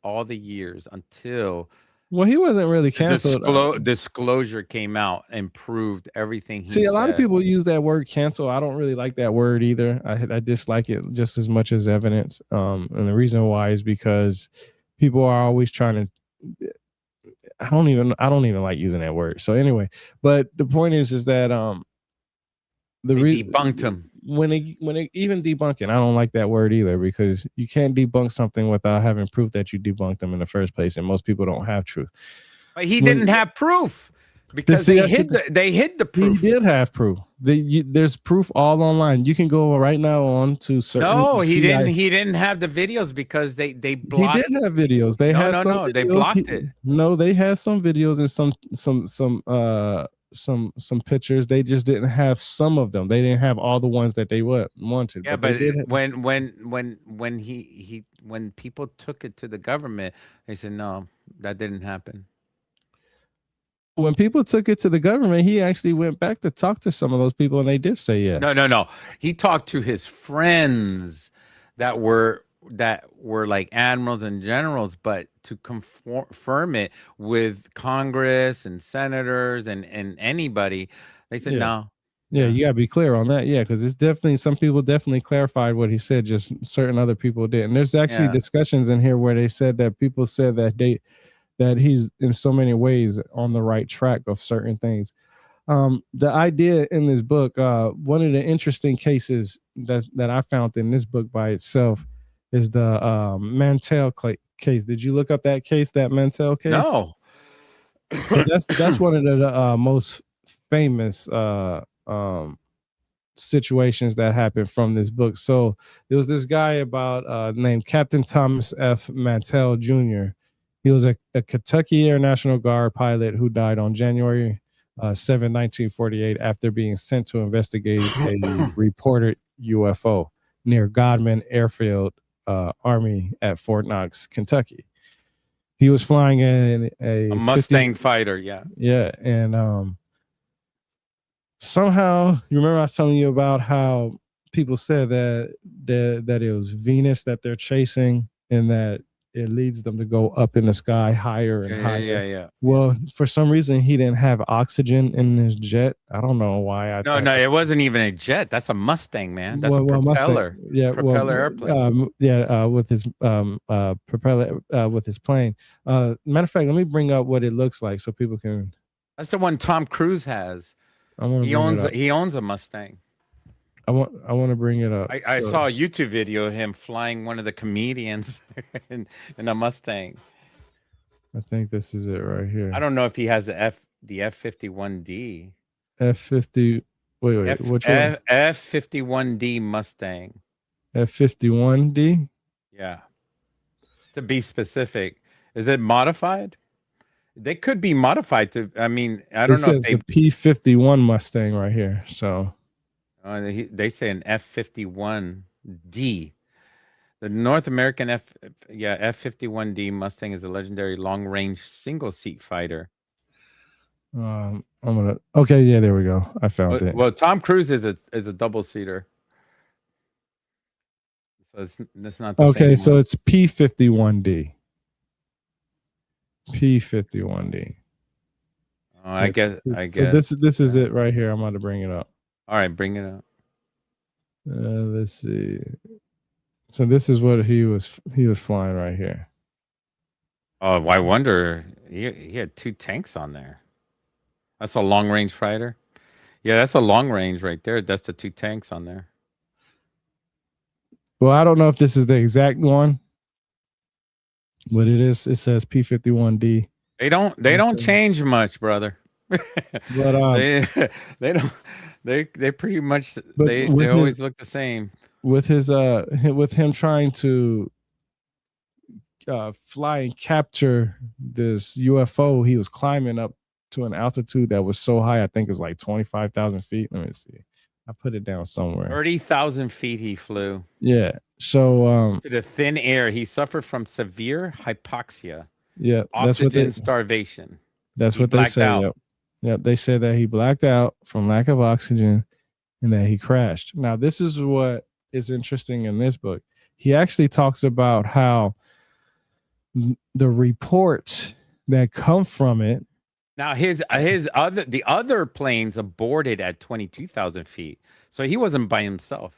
all the years until. Well, he wasn't really canceled. Disclosure came out and proved everything. See, a lot of people use that word cancel. I don't really like that word either. I dislike it just as much as evidence. And the reason why is because people are always trying to. I don't even like using that word. So anyway, but the point is that they debunked him. When they even debunking, I don't like that word either, because you can't debunk something without having proof that you debunked them in the first place, and most people don't have truth. But he didn't have proof because they hid the proof. He did have proof. There's proof all online. You can go right now on to certain. No, he didn't. He didn't have the videos because they blocked. He did have videos. They had some. No, they blocked it. No, they had some videos and some pictures. They just didn't have some of them. They didn't have all the ones that they wanted. Yeah, but when people took it to the government, they said no, that didn't happen. When people took it to the government, he actually went back to talk to some of those people, and they did say yeah. No. He talked to his friends that were like admirals and generals, but to confirm it with Congress and senators and anybody, they said no. Yeah, you gotta be clear on that. Yeah, because it's definitely, some people definitely clarified what he said, just certain other people didn't. There's actually discussions in here where they said that people said that that he's in so many ways on the right track of certain things. The idea in this book, one of the interesting cases that I found in this book by itself is the Mantell case. Did you look up that case, that Mantell case? No. So that's one of the most famous situations that happened from this book. So there was this guy named Captain Thomas F. Mantell Jr. He was a Kentucky Air National Guard pilot who died on January 7, 1948, after being sent to investigate a reported UFO near Godman Airfield Army at Fort Knox, Kentucky. He was flying in a Mustang fighter, and somehow, you remember I was telling you about how people said that it was Venus that they're chasing, and that it leads them to go up in the sky higher and higher. Yeah. Well, for some reason, he didn't have oxygen in his jet. I don't know why. I No, thought it wasn't even a jet. That's a Mustang, man. That's a well, Mustang, propeller. yeah, Propeller airplane. with his propeller with his plane. Matter of fact, let me bring up what it looks like so people can. That's the one Tom Cruise has. He owns a Mustang. I want to bring it up. I saw a YouTube video of him flying one of the comedians in a Mustang. I think this is it right here. I don't know if he has the F-51D. F50. Wait. Which one? F-51D Mustang. F-51D. Yeah. To be specific, is it modified? They could be modified to. I mean, I don't know. It says the P-51 Mustang right here. So. They say an F-51D. The North American F-51D Mustang is a legendary long-range single-seat fighter. Okay, yeah, there we go. I found it. Well, Tom Cruise is a double-seater. So it's not the okay, same so one. it's P-51D. P-51D. Oh, I guess. So this is it right here. I'm about to bring it up. All right, bring it up. Let's see. So this is what he was flying right here. Oh, I wonder. He had 2 tanks on there. That's a long range fighter. Yeah, that's a long range right there. That's the 2 tanks on there. Well, I don't know if this is the exact one, but it is. It says P-51D. They don't change much, brother. But they don't. They pretty much they always look the same. With his with him trying to fly and capture this UFO, he was climbing up to an altitude that was so high. I think it's like 25,000 feet. Let me see. I put it down somewhere. 30,000 feet he flew. Yeah. So to the thin air, he suffered from severe hypoxia. Yeah, oxygen starvation. That's what they say. Yep. They said that he blacked out from lack of oxygen and that he crashed. Now, this is what is interesting in this book. He actually talks about how the reports that come from it. Now, the other planes aborted at 22,000 feet, so he wasn't by himself.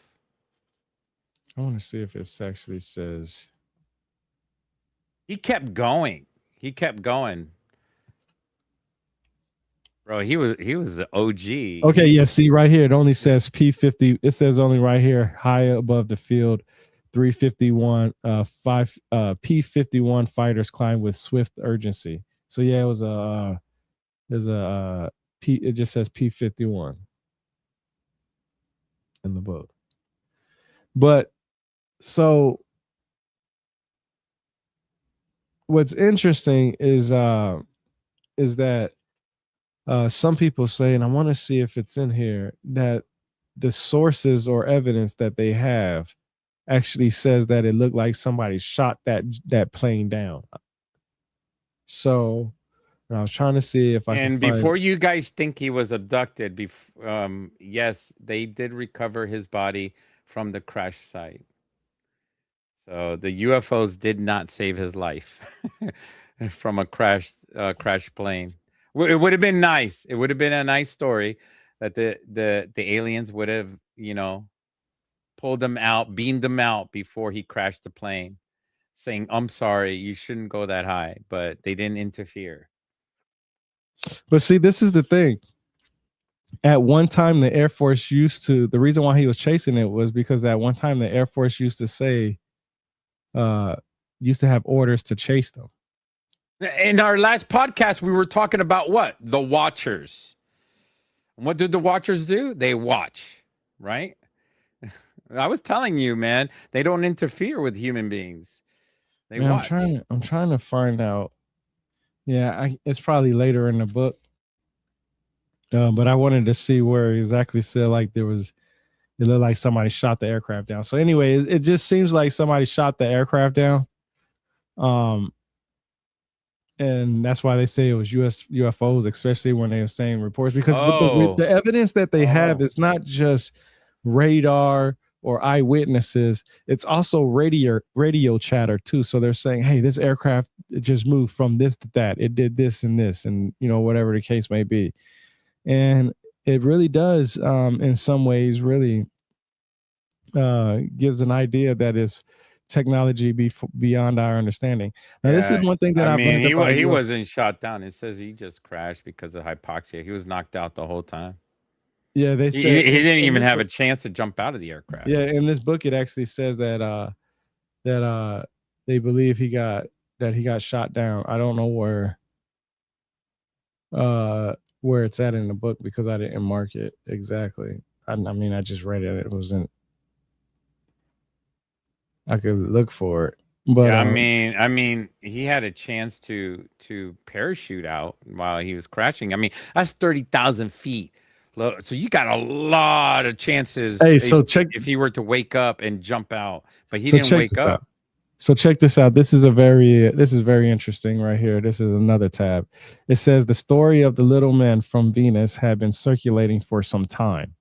I want to see if it actually says. He kept going. Bro, he was the OG. Okay, yeah, see right here, it only says P-50. It says only right here, high above the field, 351, P-51 fighters climb with swift urgency. So yeah, it was it just says P-51 in the book. But so what's interesting is that some people say, and I want to see if it's in here, that the sources or evidence that they have actually says that it looked like somebody shot that plane down. So I was trying to see if I and before you guys think he was abducted, yes, they did recover his body from the crash site. So the UFOs did not save his life from a crashed plane. It would have been nice. It would have been a nice story that the aliens would have, pulled him out, beamed him out before he crashed the plane, saying, "I'm sorry, you shouldn't go that high," but they didn't interfere. But see, this is the thing. At one time, the Air Force the reason why he was chasing it was because at one time the Air Force used to have orders to chase them. In our last podcast, we were talking about what? The Watchers. And what did the Watchers do? They watch, right? I was telling you, man, they don't interfere with human beings. They watch. I'm trying to find out. Yeah, it's probably later in the book. But I wanted to see where it exactly said like it looked like somebody shot the aircraft down. So anyway, it just seems like somebody shot the aircraft down. And that's why they say it was UFOs, especially when they were saying reports, because with the evidence that they have, it's not just radar or eyewitnesses. It's also radio chatter too. So they're saying, hey, this aircraft just moved from this to that. It did this and this, and whatever the case may be. And it really does, in some ways, really gives an idea that is technology beyond our understanding. Now, this is Yeah, one thing that I I've mean, learned about he UFO. wasn't shot down. It says he just crashed because of hypoxia. He was knocked out the whole time. Yeah, they He said didn't in even this have book. a chance to jump out of the aircraft. Yeah, in this book, it actually says that they believe he got shot down. I don't know where it's at in the book because I didn't mark it exactly. I mean, I just read it. It wasn't. I could look for it, but Yeah, I mean, he had a chance to parachute out while he was crashing. I mean, that's 30,000 feet. So you got a lot of chances hey, if he were to wake up and jump out, but he so didn't check wake this up. out. So check this out. This is very interesting right here. This is another tab. It says the story of the little man from Venus had been circulating for some time.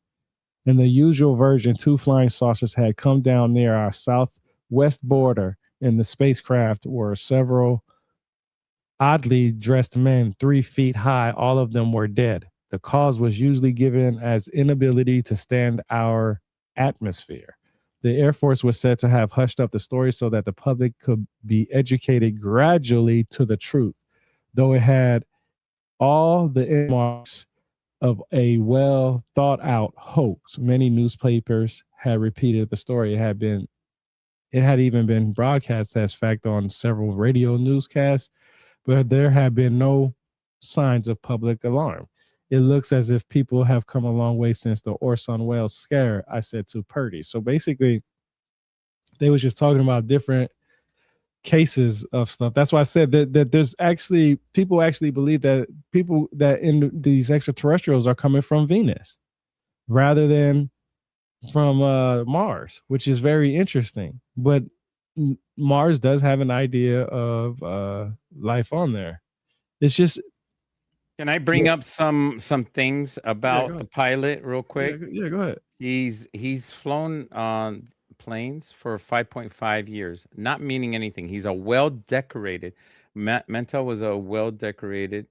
In the usual version, two flying saucers had come down near our southwest border. In the spacecraft were several oddly dressed men, 3 feet high. All of them were dead. The cause was usually given as inability to stand our atmosphere. The Air Force was said to have hushed up the story so that the public could be educated gradually to the truth, though it had all the marks of a well thought out hoax. Many newspapers had repeated the story. It had even been broadcast as fact on several radio newscasts, but there have been no signs of public alarm. It looks as if people have come a long way since the Orson Welles scare, I said to Purdy. So basically, they was just talking about different cases of stuff. That's why I said that there's actually people actually believe that people that in these extraterrestrials are coming from Venus rather than from Mars, which is very interesting. But Mars does have an idea of life on there. It's just Can I bring up some things yeah, go about the ahead. pilot real quick? Yeah, go ahead. He's flown on planes for 5.5 years, not meaning anything. He's a well decorated. Menta was a well decorated.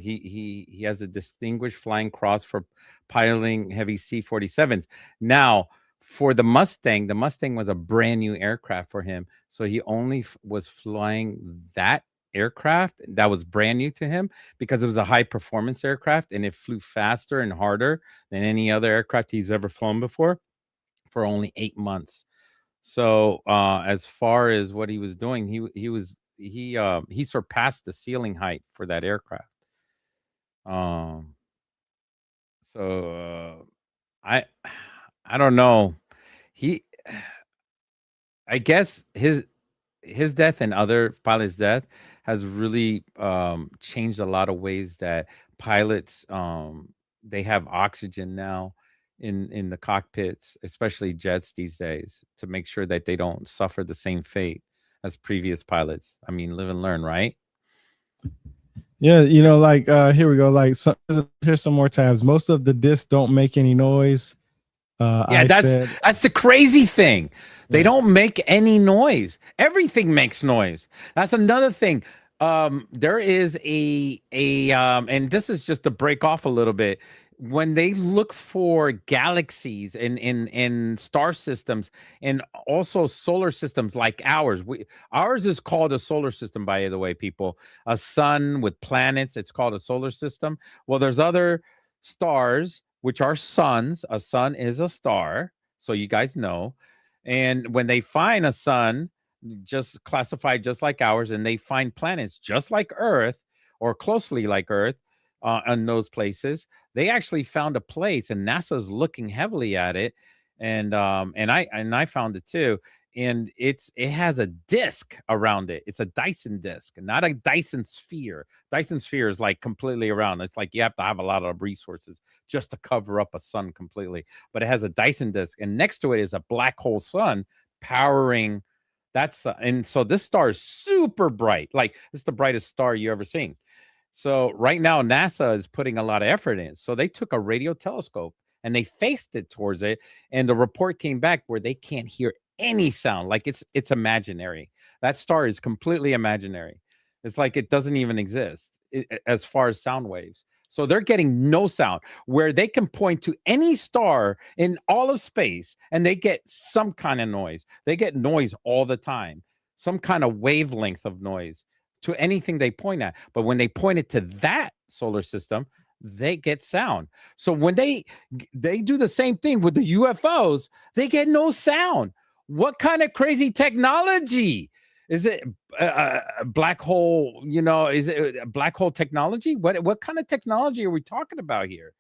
He has a distinguished flying cross for piloting heavy C-47s. Now, for the Mustang was a brand new aircraft for him, so he only was flying that aircraft that was brand new to him because it was a high performance aircraft and it flew faster and harder than any other aircraft he's ever flown before for only 8 months. So as far as what he was doing, he surpassed the ceiling height for that aircraft. Um, so I I don't know. He I guess his death and other pilots' death has really changed a lot of ways that pilots they have oxygen now in the cockpits, especially jets these days, to make sure that they don't suffer the same fate as previous pilots. I mean, live and learn, right? Yeah, like here we go. Like here's some more tabs. Most of the discs don't make any noise. Yeah, I said, that's the crazy thing. They yeah. don't make any noise. Everything makes noise. That's another thing. There is and this is just to break off a little bit. When they look for galaxies in star systems and also solar systems like ours, ours is called a solar system, by the way, people. A sun with planets, it's called a solar system. Well, there's other stars which are suns. A sun is a star, so you guys know. And when they find a sun, just classified just like ours, and they find planets just like Earth or closely like Earth in those places, they actually found a place, and NASA's looking heavily at it. And I found it too. And it has a disc around it. It's a Dyson disc, not a Dyson sphere. Dyson sphere is like completely around. It's like you have to have a lot of resources just to cover up a sun completely. But it has a Dyson disc, and next to it is a black hole sun powering and so this star is super bright. Like it's the brightest star you ever seen. So right now NASA is putting a lot of effort in. So they took a radio telescope and they faced it towards it, and the report came back where they can't hear any sound. Like it's imaginary. That star is completely imaginary. It's like it doesn't even exist as far as sound waves. So they're getting no sound, where they can point to any star in all of space and they get some kind of noise. They get noise all the time, some kind of wavelength of noise to anything they point at. But when they point it to that solar system, they get sound. So when they do the same thing with the UFOs, they get no sound. What kind of crazy technology? Is it a black hole? Is it a black hole technology? What kind of technology are we talking about here?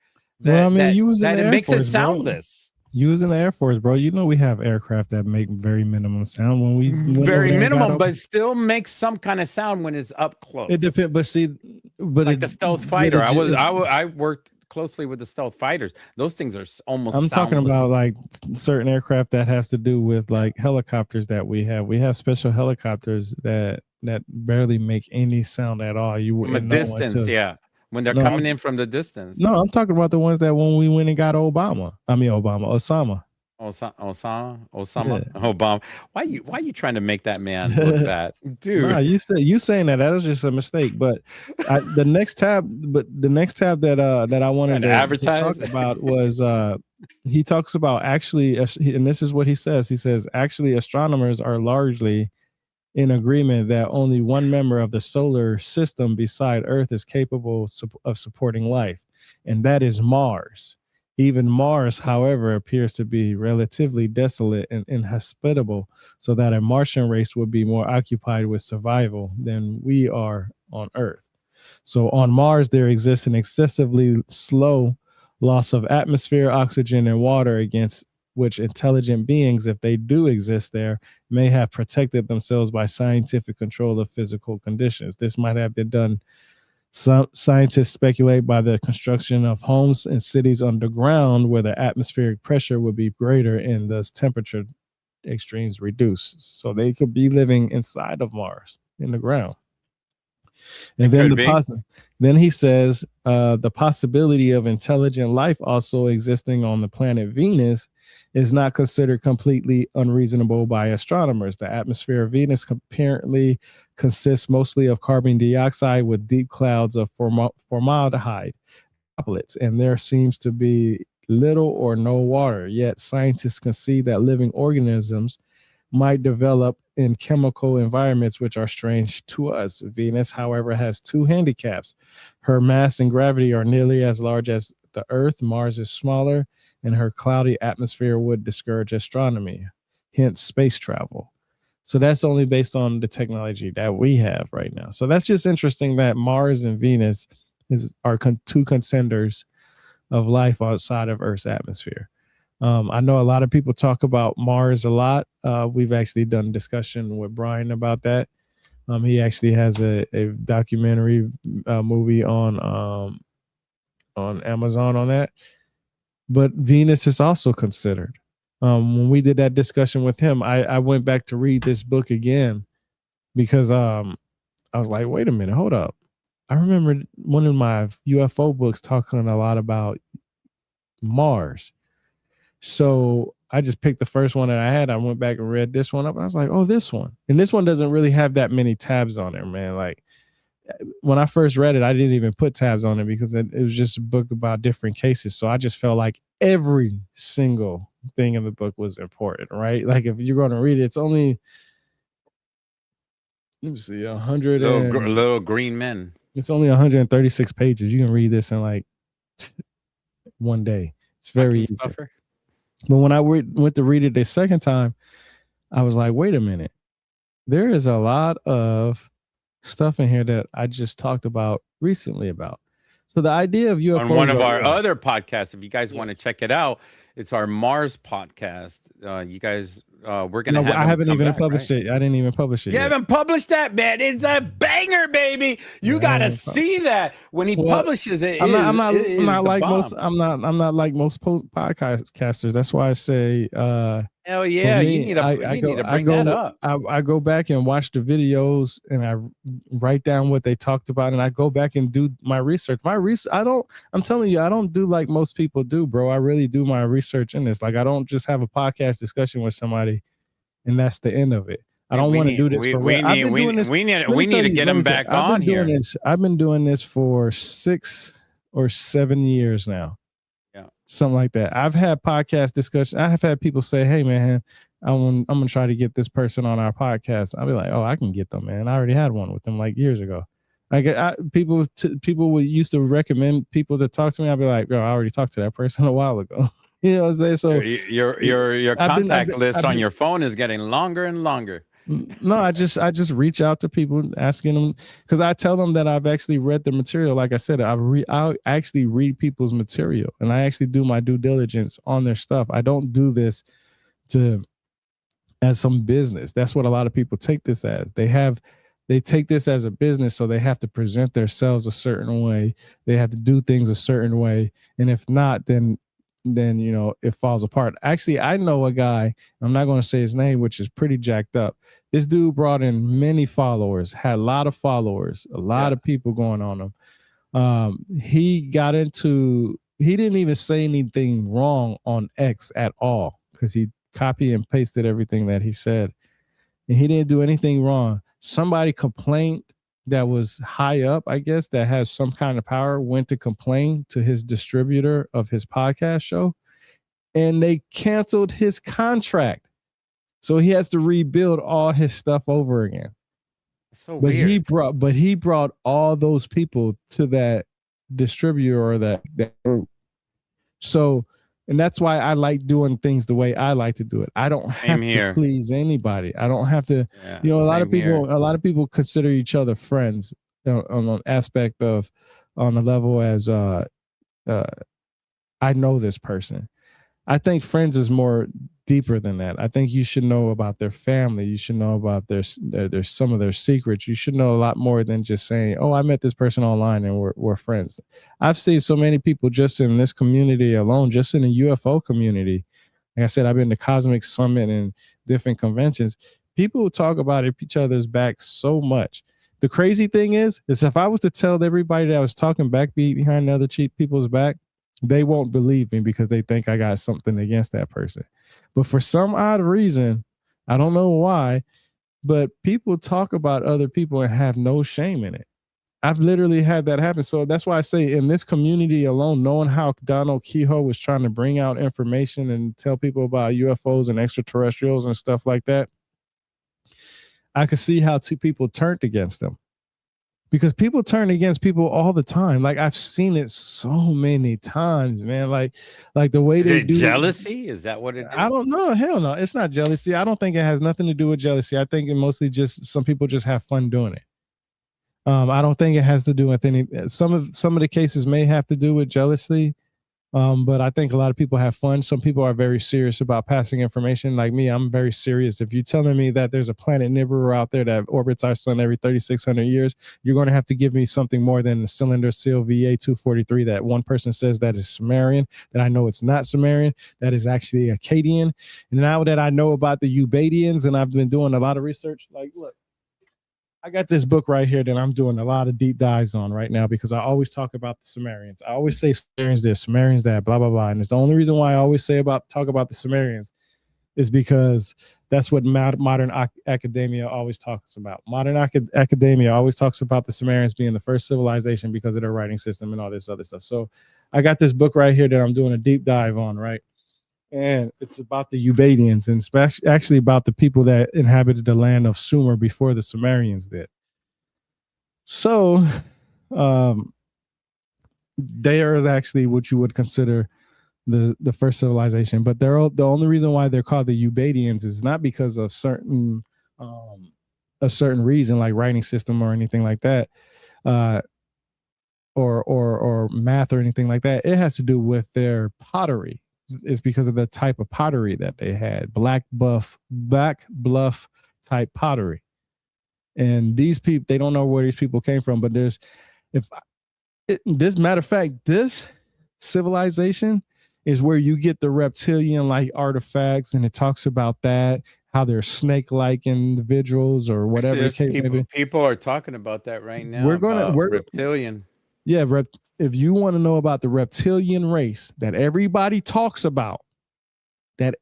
Well, I mean, That it makes it soundless. Using the Air Force, bro. We have aircraft that make very minimum sound when we very minimum, but still makes some kind of sound when it's up close. It depends, but like the stealth fighter. I worked closely with the stealth fighters. Those things are almost. I'm soundless. talking about like certain aircraft that has to do with like helicopters that we have. We have special helicopters that barely make any sound at all. You from a distance, yeah. When they're coming in from the distance. No, I'm talking about the ones that when we went and got Osama. Osama, yeah. Obama. Why you trying to make that man look bad, dude? Nah, you saying that was just a mistake. But the next tab that I wanted to advertise talk about was he talks about actually, and this is what he says. He says actually astronomers are largely in agreement that only one member of the solar system beside Earth is capable of supporting life, and that is Mars. Even Mars, however, appears to be relatively desolate and inhospitable, so that a Martian race would be more occupied with survival than we are on Earth. So on Mars, there exists an excessively slow loss of atmosphere, oxygen, and water against which intelligent beings, if they do exist there, may have protected themselves by scientific control of physical conditions. This might have been done, some scientists speculate, by the construction of homes and cities underground where the atmospheric pressure would be greater and thus temperature extremes reduced. So they could be living inside of Mars in the ground. And then he says the possibility of intelligent life also existing on the planet Venus is not considered completely unreasonable by astronomers. The atmosphere of Venus apparently consists mostly of carbon dioxide with deep clouds of formaldehyde droplets, and there seems to be little or no water. Yet scientists can see that living organisms might develop in chemical environments which are strange to us. Venus, however, has two handicaps. Her mass and gravity are nearly as large as the Earth. Mars is smaller, and her cloudy atmosphere would discourage astronomy, hence space travel. So that's only based on the technology that we have right now. So that's just interesting that Mars and Venus are two contenders of life outside of Earth's atmosphere. I know a lot of people talk about Mars a lot. We've actually done discussion with Brian about that. He actually has a documentary movie on Amazon on that. But Venus is also considered. When we did that discussion with him, I went back to read this book again because I was like, wait a minute, hold up. I remember one of my UFO books talking a lot about Mars. So I just picked the first one that I had. I went back and read this one up. And I was like, oh, this one. And this one doesn't really have that many tabs on it, man. Like when I first read it, I didn't even put tabs on it because it was just a book about different cases. So I just felt like every single thing in the book was important, right? Like if you're going to read it, it's only, let me see, 100 little green men. It's only 136 pages. You can read this in like one day. It's very easy. Stuffer. But when I went to read it the second time, I was like, wait a minute. There is a lot of stuff in here that I just talked about recently about. So the idea of UFOs. On one of our other podcasts, if you guys want to check it out, it's our Mars podcast. You guys we're gonna have I him haven't come even back, published right? it. I didn't even publish it You yet. haven't published that, man. It's a banger, baby. You Yeah, I gotta haven't see that when he Well, publishes it. I'm not. I'm not. It I'm is not the like most. bomb. I'm not like most podcasters. That's why I say, Hell for yeah, me, you need to bring that up. I go back and watch the videos and I write down what they talked about and I go back and do my research. I'm telling you, I don't do like most people do, bro. I really do my research in this. Like, I don't just have a podcast discussion with somebody and that's the end of it. I don't want to do this for real. I've been doing this. We need to get him back on here. I've been doing this for 6 or 7 years now. Yeah. Something like that. I've had podcast discussions. I have had people say, "Hey man, I'm gonna try to get this person on our podcast." I'll be like, "Oh, I can get them, man. I already had one with them like years ago." People would used to recommend people to talk to me. I'll be like, "Bro, I already talked to that person a while ago." You know what I'm saying? So your contact list on your phone is getting longer and longer. No, I just reach out to people asking them because I tell them that I've actually read the material. Like I said, I actually read people's material and I actually do my due diligence on their stuff. I don't do this as some business. That's what a lot of people take this as. They take this as a business, so they have to present themselves a certain way. They have to do things a certain way, and if not, then it falls apart. Actually, I know a guy, I'm not going to say his name, which is pretty jacked up. This dude brought in many followers, had a lot of followers, a lot of people going on him. He didn't even say anything wrong on X at all because he copy and pasted everything that he said and he didn't do anything wrong. Somebody complained that was high up, I guess, that has some kind of power, went to complain to his distributor of his podcast show, and they canceled his contract. So he has to rebuild all his stuff over again. So weird. He brought all those people to that distributor or that group. So, and that's why I like doing things the way I like to do it. I don't have to please anybody. I don't have to, a lot of people consider each other friends on an aspect of, on a level as I know this person. I think friends is more deeper than that. I think you should know about their family. You should know about their some of their secrets. You should know a lot more than just saying, "Oh, I met this person online and we're friends." I've seen so many people just in this community alone, just in the UFO community. Like I said, I've been to Cosmic Summit and different conventions. People talk about each other's back so much. The crazy thing is if I was to tell everybody that I was talking back behind other people's back, they won't believe me because they think I got something against that person. But for some odd reason, I don't know why, but people talk about other people and have no shame in it. I've literally had that happen. So that's why I say in this community alone, knowing how Donald Kehoe was trying to bring out information and tell people about UFOs and extraterrestrials and stuff like that, I could see how two people turned against him. Because people turn against people all the time. Like I've seen it so many times, man. Like the way they do jealousy. Is that what it is? I don't know. Hell no. It's not jealousy. I don't think it has nothing to do with jealousy. I think it mostly just some people just have fun doing it. I don't think it has to do with any. Some of the cases may have to do with jealousy. But I think a lot of people have fun. Some people are very serious about passing information. Like me, I'm very serious. If you're telling me that there's a planet Nibiru out there that orbits our sun every 3,600 years, you're going to have to give me something more than the cylinder seal VA243 that one person says that is Sumerian, that I know it's not Sumerian, that is actually Akkadian. And now that I know about the Ubadians and I've been doing a lot of research, like, look, I got this book right here that I'm doing a lot of deep dives on right now because I always talk about the Sumerians. I always say Sumerians this, Sumerians that, blah, blah, blah. And it's the only reason why I always talk about the Sumerians is because that's what modern academia always talks about. Modern academia always talks about the Sumerians being the first civilization because of their writing system and all this other stuff. So I got this book right here that I'm doing a deep dive on, right? And it's about the Ubadians, and it's actually about the people that inhabited the land of Sumer before the Sumerians did. So they are actually what you would consider the first civilization, but they're the only reason why they're called the Ubadians is not because of a certain reason like writing system or anything like that, or math or anything like that. It has to do with their pottery. is because of the type of pottery that they had, black bluff type pottery. And these people, they don't know where these people came from, but there's, if this matter of fact, this civilization is where you get the reptilian like artifacts, and it talks about that, how they're snake like individuals or whatever the case may be. People are talking about that right now. We're reptilian. Yeah, if you want to know about the reptilian race that everybody talks about, the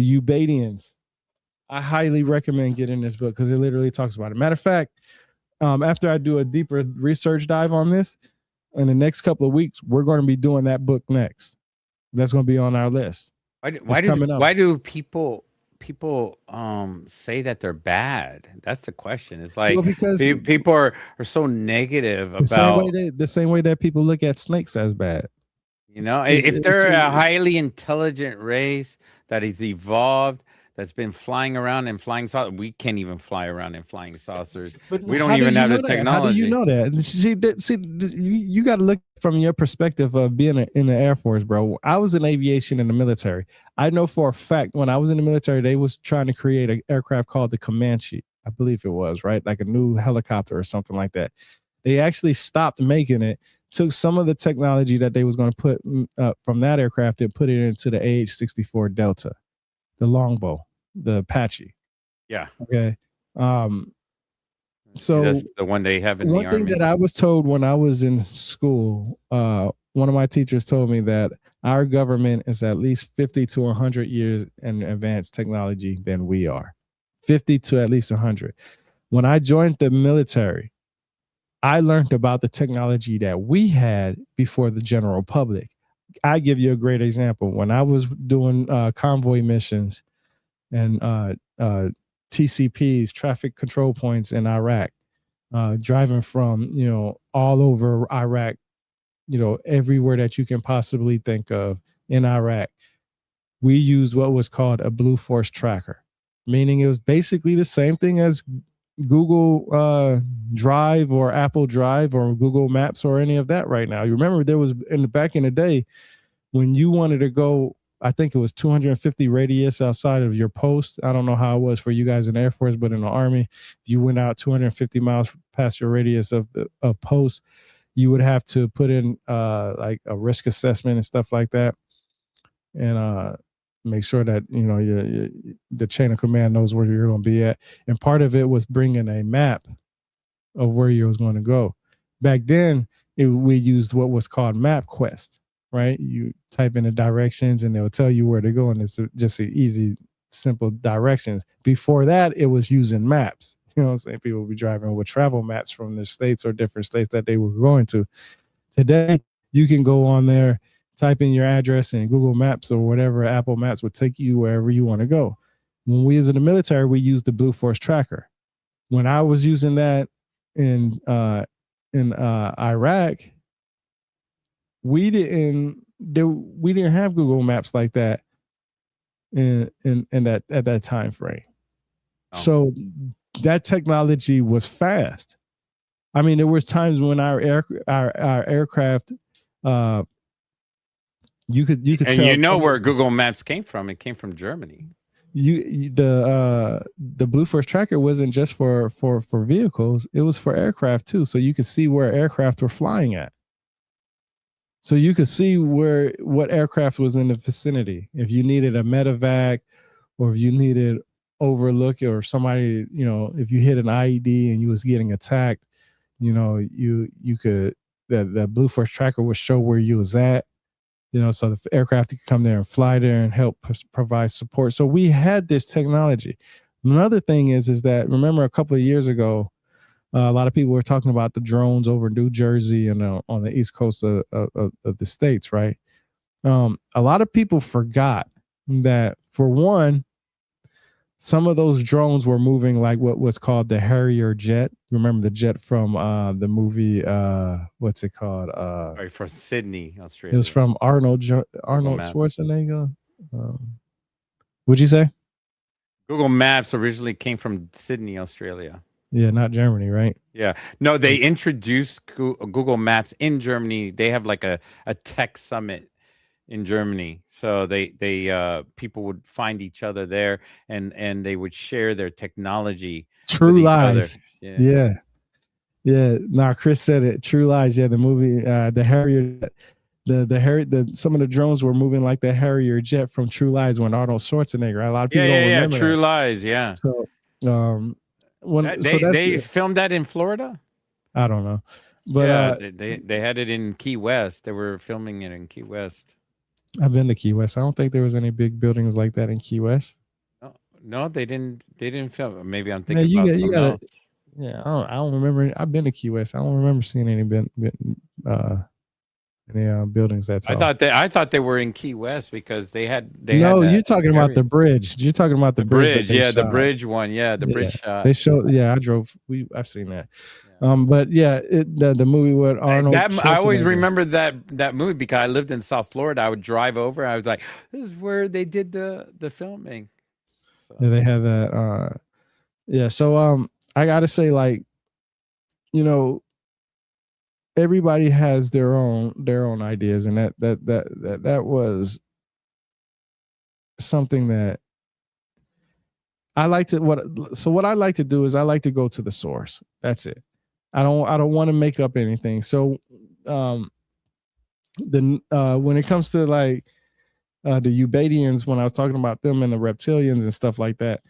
Ubadians, I highly recommend getting this book because it literally talks about it. Matter of fact, after I do a deeper research dive on this, in the next couple of weeks, we're going to be doing that book next. That's going to be on our list. Why do people say that they're bad? That's the question. It's like, well, because people are so negative about the same way that people look at snakes as bad. You know, if they're a highly intelligent race that is evolved, that's been flying around in flying saucers. We can't even fly around in flying saucers. But we don't even have the technology. How do you know that? See, you got to look from your perspective of being in the Air Force, bro. I was in aviation in the military. I know for a fact when I was in the military, they was trying to create an aircraft called the Comanche. I believe it was, right? Like a new helicopter or something like that. They actually stopped making it, took some of the technology that they was going to put from that aircraft and put it into the AH-64 Delta, the longbow, the Apache. Yeah. Okay. So that's the one they have in the Army. One thing that I was told when I was in school, one of my teachers told me that our government is at least 50 to 100 years in advanced technology than we are. 50 to at least 100. When I joined the military, I learned about the technology that we had before the general public. I give you a great example. When I was doing convoy missions and TCPs, traffic control points in Iraq, driving from, all over Iraq, everywhere that you can possibly think of in Iraq, we used what was called a Blue Force tracker, meaning it was basically the same thing as Google Drive or Apple Drive or Google Maps or any of that right now. You remember there was back in the day when you wanted to go, I think it was 250 radius outside of your post. I don't know how it was for you guys in the Air Force, but in the Army, if you went out 250 miles past your radius of post, you would have to put in like a risk assessment and stuff like that, and make sure that the chain of command knows where you're going to be at. And part of it was bringing a map of where you was going to go. Back then, we used what was called MapQuest. Right? You type in the directions and they'll tell you where to go. And it's just an easy, simple directions. Before that, it was using maps. You know what I'm saying? People would be driving with travel maps from their states or different states that they were going to. Today, you can go on there, type in your address and Google Maps or whatever, Apple Maps would take you wherever you want to go. When we was in the military, we used the Blue Force tracker. When I was using that in Iraq, we didn't have Google Maps like that in that at that time frame. Oh. So that technology was fast. I mean, there was times when our aircraft, you could and tell where Google Maps came from. It came from Germany. The Blue Force tracker wasn't just for vehicles; it was for aircraft too. So you could see where aircraft were flying at. So you could see what aircraft was in the vicinity. If you needed a medevac, or if you needed overlook, or somebody, if you hit an IED and you was getting attacked, you could the Blue Force tracker would show where you was at. So the aircraft could come there and fly there and help provide support. So we had this technology. Another thing is that, remember a couple of years ago, a lot of people were talking about the drones over New Jersey and on the East Coast of the states, right? A lot of people forgot that, for one, some of those drones were moving like what was called the Harrier jet. Remember the jet from the movie, what's it called? Right, from Sydney, Australia. It was from Arnold Schwarzenegger. What'd you say? Google Maps originally came from Sydney, Australia. Yeah, not Germany, right? Yeah. No, they introduced Google Maps in Germany. They have like a tech summit in Germany. So they people would find each other there, and they would share their technology with True each other. Lies. Yeah. Yeah. Yeah. Nah, Chris said it. True Lies. Yeah, the movie, the Harrier, the some of the drones were moving like the Harrier jet from True Lies when Arnold Schwarzenegger. A lot of Yeah, people don't yeah, yeah. remember True that. Lies. Yeah. So, when so They that's they filmed that in Florida. I don't know, but Yeah, they had it in Key West. They were filming it in Key West. I've been to Key West. I don't think there was any big buildings like that in Key West. No, no, they didn't. They didn't film. Maybe I'm Man, thinking about you something gotta. else. Yeah, I don't remember. I've been to Key West. I don't remember seeing uh, any buildings that tall. I thought they were in Key West because they had No, you're that talking about area. the bridge. You're talking about the The bridge that bridge, they yeah, the shot. bridge one, yeah, the Yeah, bridge shot. they showed. Yeah, I drove. I've seen that. Yeah. But yeah, the movie with Arnold I always Schwarzenegger. remember that movie because I lived in South Florida. I would drive over. I was like, "This is where they did the filming." So Yeah, they had that. Yeah, so I gotta say, like, you know, everybody has their own ideas, and that was something that I like to what I like to do is I like to go to the source. That's it. I don't want to make up anything. So when it comes to like the Ubadians, when I was talking about them and the reptilians and stuff like that,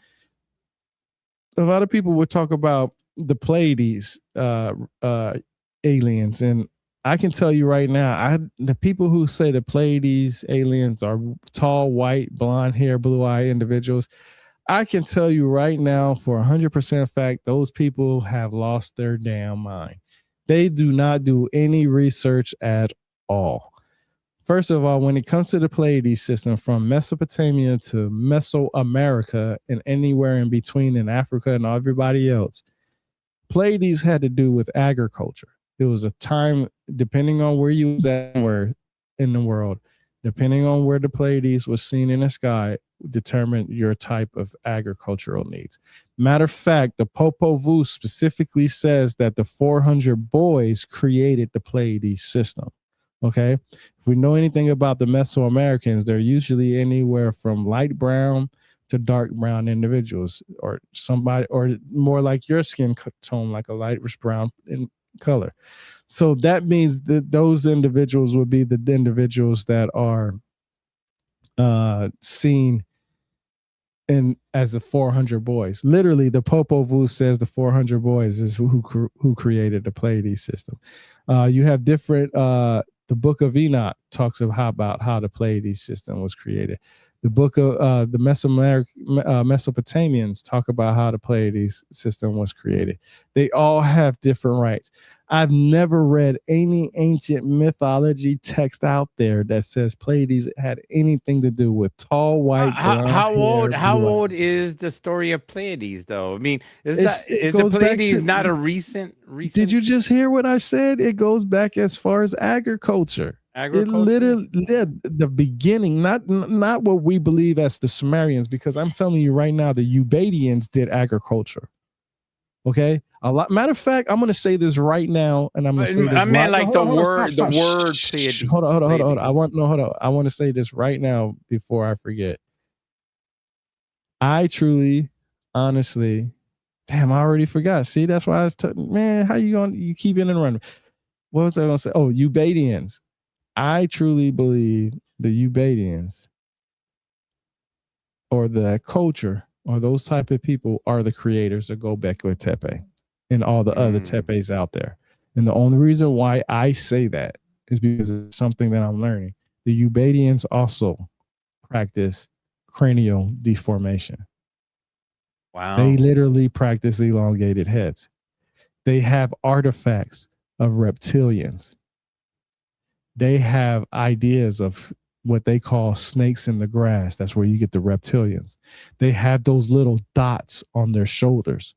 a lot of people would talk about the Pleiades aliens, and I can tell you right now, the people who say the Pleiades aliens are tall, white, blonde hair, blue eye individuals, I can tell you right now for 100% fact, those people have lost their damn mind. They do not do any research at all. First of all, when it comes to the Pleiades system from Mesopotamia to Mesoamerica and anywhere in between in Africa and everybody else, Pleiades had to do with agriculture. It was a time, depending on where you was at where in the world, depending on where the Pleiades was seen in the sky, determined your type of agricultural needs. Matter of fact, the Popol Vuh specifically says that the 400 boys created the Pleiades system. Okay. If we know anything about the Mesoamericans, they're usually anywhere from light brown to dark brown individuals, or somebody, or more like your skin tone, like a lightish brown in color. So that means that those individuals would be the individuals that are seen in as the 400 boys. Literally, the Popol Vuh says the 400 boys is who created the Pleiades system. You have different. The Book of Enoch talks about how the Pleiades system was created. The book of the Mesopotamians talk about how the Pleiades system was created. They all have different rights. I've never read any ancient mythology text out there that says Pleiades had anything to do with tall, white, blonde hair. How old is the story of Pleiades, though? I mean, is the goes back Pleiades to- not a recent? Did you just hear what I said? It goes back as far as agriculture. It literally did the beginning, not what we believe as the Sumerians, because I'm telling you right now, the Ubadians did agriculture. Okay, a lot. Matter of fact, I'm going to say this right now, and I'm going to say this. I mean, like the word, stop. the word. Hold on. Hold on. I want to say this right now before I forget. I truly, honestly, damn, I already forgot. See, that's why I was man. How you keep in and running? What was I going to say? Oh, Ubadians. I truly believe the Ubadians or the culture or those type of people are the creators of Göbekli Tepe and all the other tepes out there. And the only reason why I say that is because it's something that I'm learning. The Ubadians also practice cranial deformation. Wow. They literally practice elongated heads. They have artifacts of reptilians. They have ideas of what they call snakes in the grass. That's where you get the reptilians. They have those little dots on their shoulders.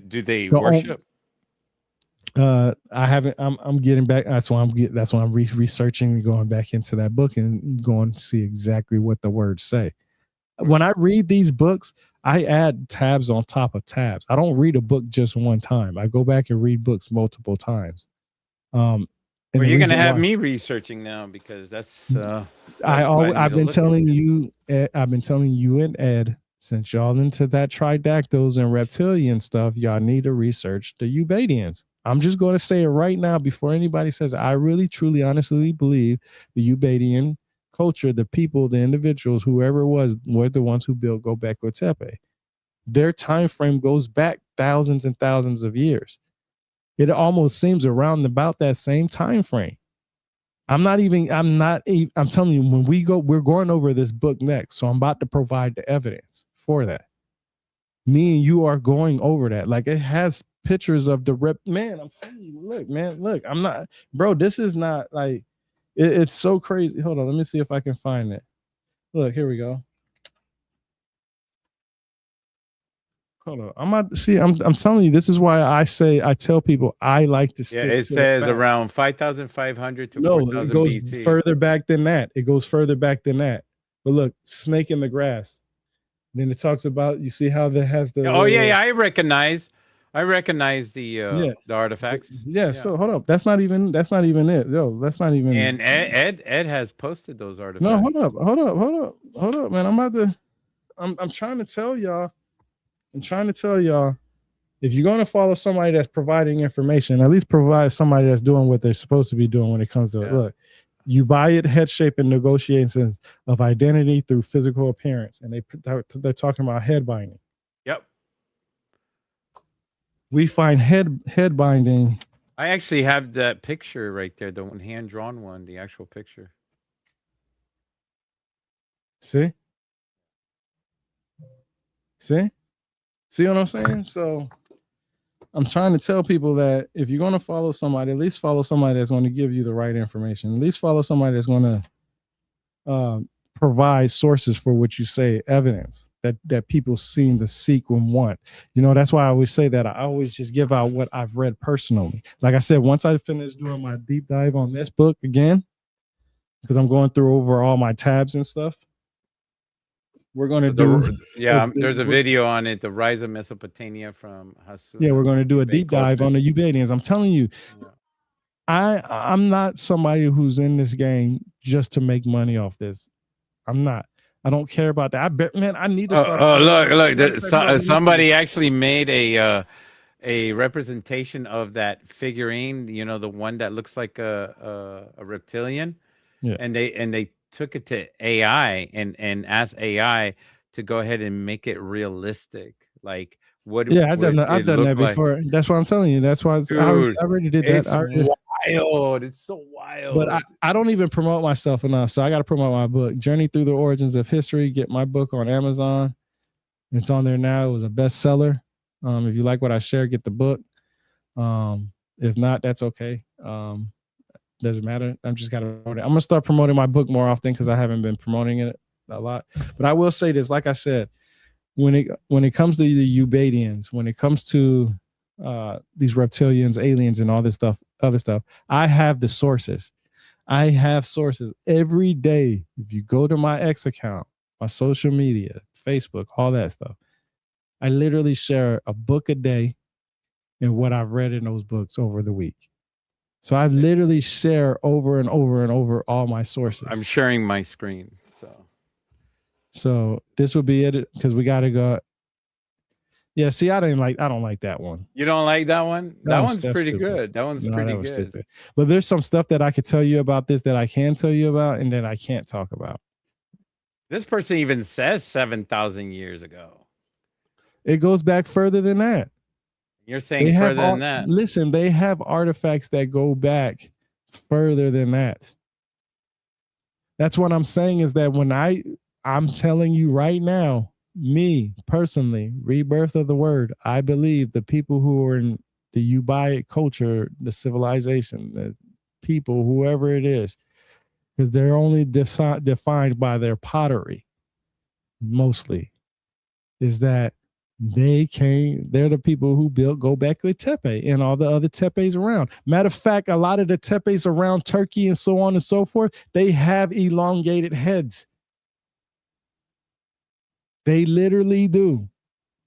Do they worship? I haven't. I'm getting back. That's why I'm researching and going back into that book and going to see exactly what the words say. When I read these books, I add tabs on top of tabs. I don't read a book just one time. I go back and read books multiple times. Well, you're gonna have me researching now because that's I've been telling you, I've been telling you and Ed, since y'all into that tridactyls and reptilian stuff, y'all need to research the Ubadians. I'm just going to say it right now before anybody says it. I really, truly, honestly believe the Ubadian culture, the people, the individuals, whoever it was, were the ones who built Göbekli Tepe. Their time frame goes back thousands and thousands of years. It almost seems around about that same time frame. I'm telling you, when we're going over this book next. So I'm about to provide the evidence for that. Me and you are going over that. Like, it has pictures of the man. I'm telling you, look, I'm not, bro, this is not like, it's so crazy. Hold on. Let me see if I can find it. Look, here we go. Hold on. I'm telling you, this is why I tell people I like to stick. Yeah, it says around 5,500 to 4,000 it goes BC. further back than that. But look, snake in the grass. Then it talks about, you see how that has the. Oh yeah, I recognize the artifacts. Yeah, so hold up. That's not even it. Yo, that's not even. And Ed has posted those artifacts. No, hold up, man. I'm trying to tell y'all. If you're going to follow somebody that's providing information, at least provide somebody that's doing what they're supposed to be doing when it comes to look. You buy it, head shape, and negotiations of identity through physical appearance, and they're talking about head binding. Yep. We find head binding. I actually have that picture right there, the hand drawn one, the actual picture. See what I'm saying? So I'm trying to tell people that if you're going to follow somebody, at least follow somebody that's going to give you the right information. At least follow somebody that's going to provide sources for what you say, evidence that people seem to seek and want. You know, that's why I always say that. I always just give out what I've read personally. Like I said, once I finish doing my deep dive on this book again, because I'm going through over all my tabs and stuff, we're going to there's a video on it, the rise of Mesopotamia from Hasu. Yeah, we're going to do a deep dive on the Ubadians. I'm telling you, I'm not somebody who's in this game just to make money off this. I'm not. I don't care about that. I bet, man, I need to start. Look, somebody actually made a representation of that figurine, you know, the one that looks like a reptilian. Yeah. And they took it to AI and asked AI to go ahead and make it realistic. Like, what? Yeah, I've done that before. Like. That's what I'm telling you. That's why I already did that. It's wild. It's so wild. But I don't even promote myself enough, so I got to promote my book, Journey Through the Origins of History. Get my book on Amazon. It's on there now. It was a bestseller. If you like what I share, get the book. If not, that's okay. Doesn't matter. I'm just got to promote it. I'm gonna start promoting my book more often because I haven't been promoting it a lot. But I will say this, like I said, when it comes to the Ubadians, when it comes to these reptilians, aliens, and all this stuff, other stuff, I have the sources. I have sources every day. If you go to my X account, my social media, Facebook, all that stuff, I literally share a book a day and what I've read in those books over the week. So I literally share over and over and over all my sources. I'm sharing my screen. So this will be it because we got to go. Yeah, see, I don't like that one. You don't like that one? That one's pretty good. That one's pretty good. Stupid. But there's some stuff that I could tell you about this that I can tell you about and that I can't talk about. This person even says 7,000 years ago. It goes back further than that. You're saying further than that. Listen, they have artifacts that go back further than that. That's what I'm saying is that when I'm telling you right now, me personally, rebirth of the word, I believe the people who are in the Ubaid culture, the civilization, the people, whoever it is, because they're only defined by their pottery, mostly, is that they're the people who built Göbekli Tepe and all the other tepes around. Matter of fact, a lot of the tepes around Turkey and so on and so forth, they have elongated heads. They literally do.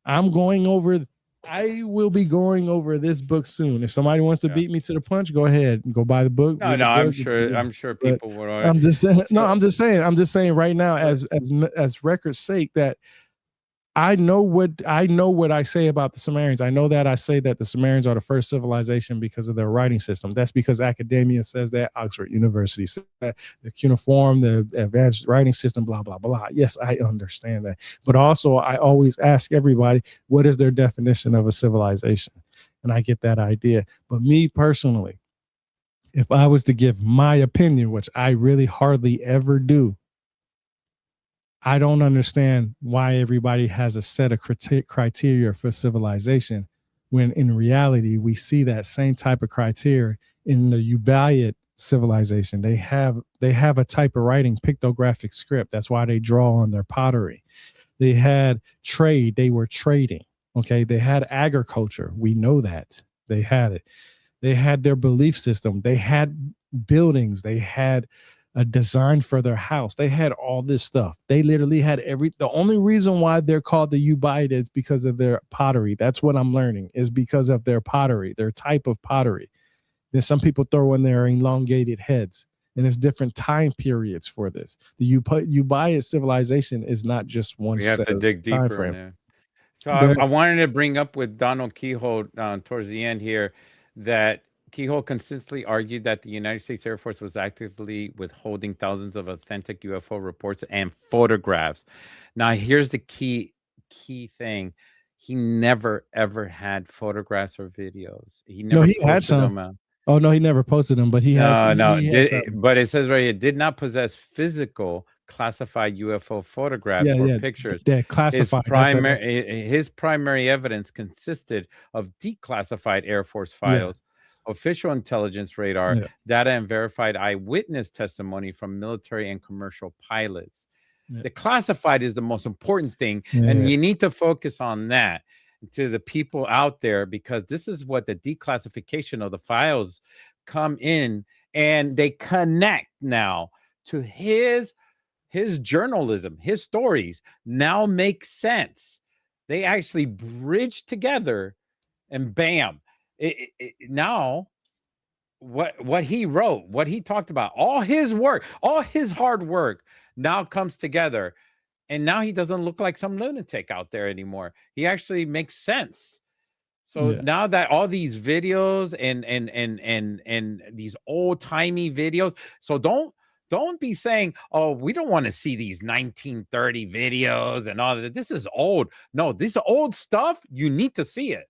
I'm going over I will be going over this book soon. If somebody wants to Yeah. beat me to the punch, go ahead and go buy the book. No, Read the no, book. I'm sure But people would. Already. I'm just saying, no, So, I'm just saying right now, but as record's sake, that I know what I say about the Sumerians. I know that I say that the Sumerians are the first civilization because of their writing system. That's because academia says that, Oxford University says that, the cuneiform, the advanced writing system, blah, blah, blah. Yes, I understand that. But also, I always ask everybody, what is their definition of a civilization? And I get that idea. But me personally, if I was to give my opinion, which I really hardly ever do, I don't understand why everybody has a set of criteria for civilization, when in reality we see that same type of criteria in the Ubaid civilization. They have a type of writing, pictographic script. That's why they draw on their pottery. They had trade. They were trading. Okay. They had agriculture. We know that they had it. They had their belief system. They had buildings. They had a design for their house. They had all this stuff. They literally had the only reason why they're called the Ubaid is because of their pottery. That's what I'm learning, is because of their pottery, their type of pottery. Then some people throw in their elongated heads, and there's different time periods for this. The Ubaid civilization is not just one we have set to of dig time deeper in frame. there. So I wanted to bring up with Donald Keyhoe towards the end here that Keyhoe consistently argued that the United States Air Force was actively withholding thousands of authentic UFO reports and photographs. Now, here's the key thing. He never, ever had photographs or videos. He never he had posted some. them out. Oh, no, he never posted them, but he has. But it says right here, did not possess physical classified UFO photographs or pictures. They're classified. His primary evidence consisted of declassified Air Force files, official intelligence radar data, and verified eyewitness testimony from military and commercial pilots. The classified is the most important thing, and you need to focus on that to the people out there, because this is what the declassification of the files come in, and they connect now to his journalism. His stories now make sense. They actually bridge together, and bam, now what he wrote, what he talked about, all his work, all his hard work now comes together. And now he doesn't look like some lunatic out there anymore. He actually makes sense. So now that all these videos and these old-timey videos, so don't be saying, oh, we don't want to see these 1930 videos and all that. This is old. No, this old stuff, you need to see it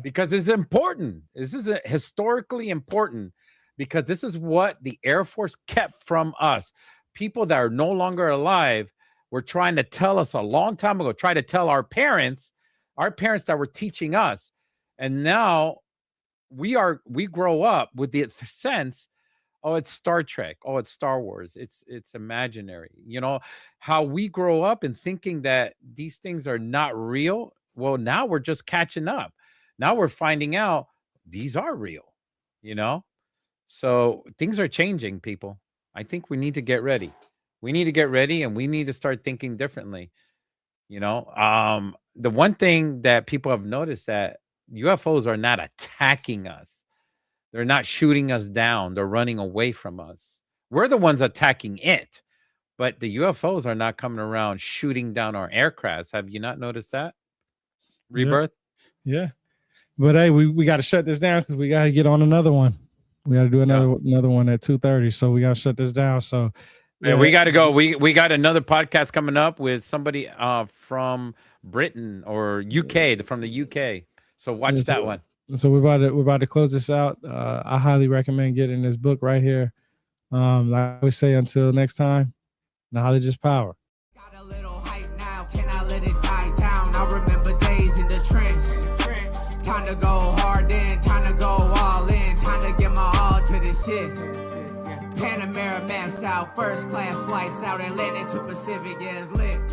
because it's important. This is historically important, because this is what the Air Force kept from us. People that are no longer alive were trying to tell us a long time ago, try to tell our parents that were teaching us. And now we grow up with the sense, oh, it's Star Trek. Oh, it's Star Wars. It's imaginary. You know, how we grow up and thinking that these things are not real. Well, now we're just catching up. Now we're finding out these are real, you know? So things are changing, people. I think we need to get ready. We need to get ready, and we need to start thinking differently. You know, the one thing that people have noticed, that UFOs are not attacking us. They're not shooting us down. They're running away from us. We're the ones attacking it, but the UFOs are not coming around shooting down our aircrafts. Have you not noticed that? Rebirth? Yeah. But hey, we got to shut this down because we got to get on another one. We got to do another one at 2:30. So we got to shut this down. So yeah, we got to go. We got another podcast coming up with somebody from Britain or UK, from the UK. So watch that one. So we're about to close this out. I highly recommend getting this book right here. Like I always say, until next time, knowledge is power. Got a little hype now, can I let it die down? I remember days in the trench. Time to go hard in, time to go all in, time to give my all to this shit. Panamera maxed out, first class flights out, Atlantic to Pacific, yeah, it's lit.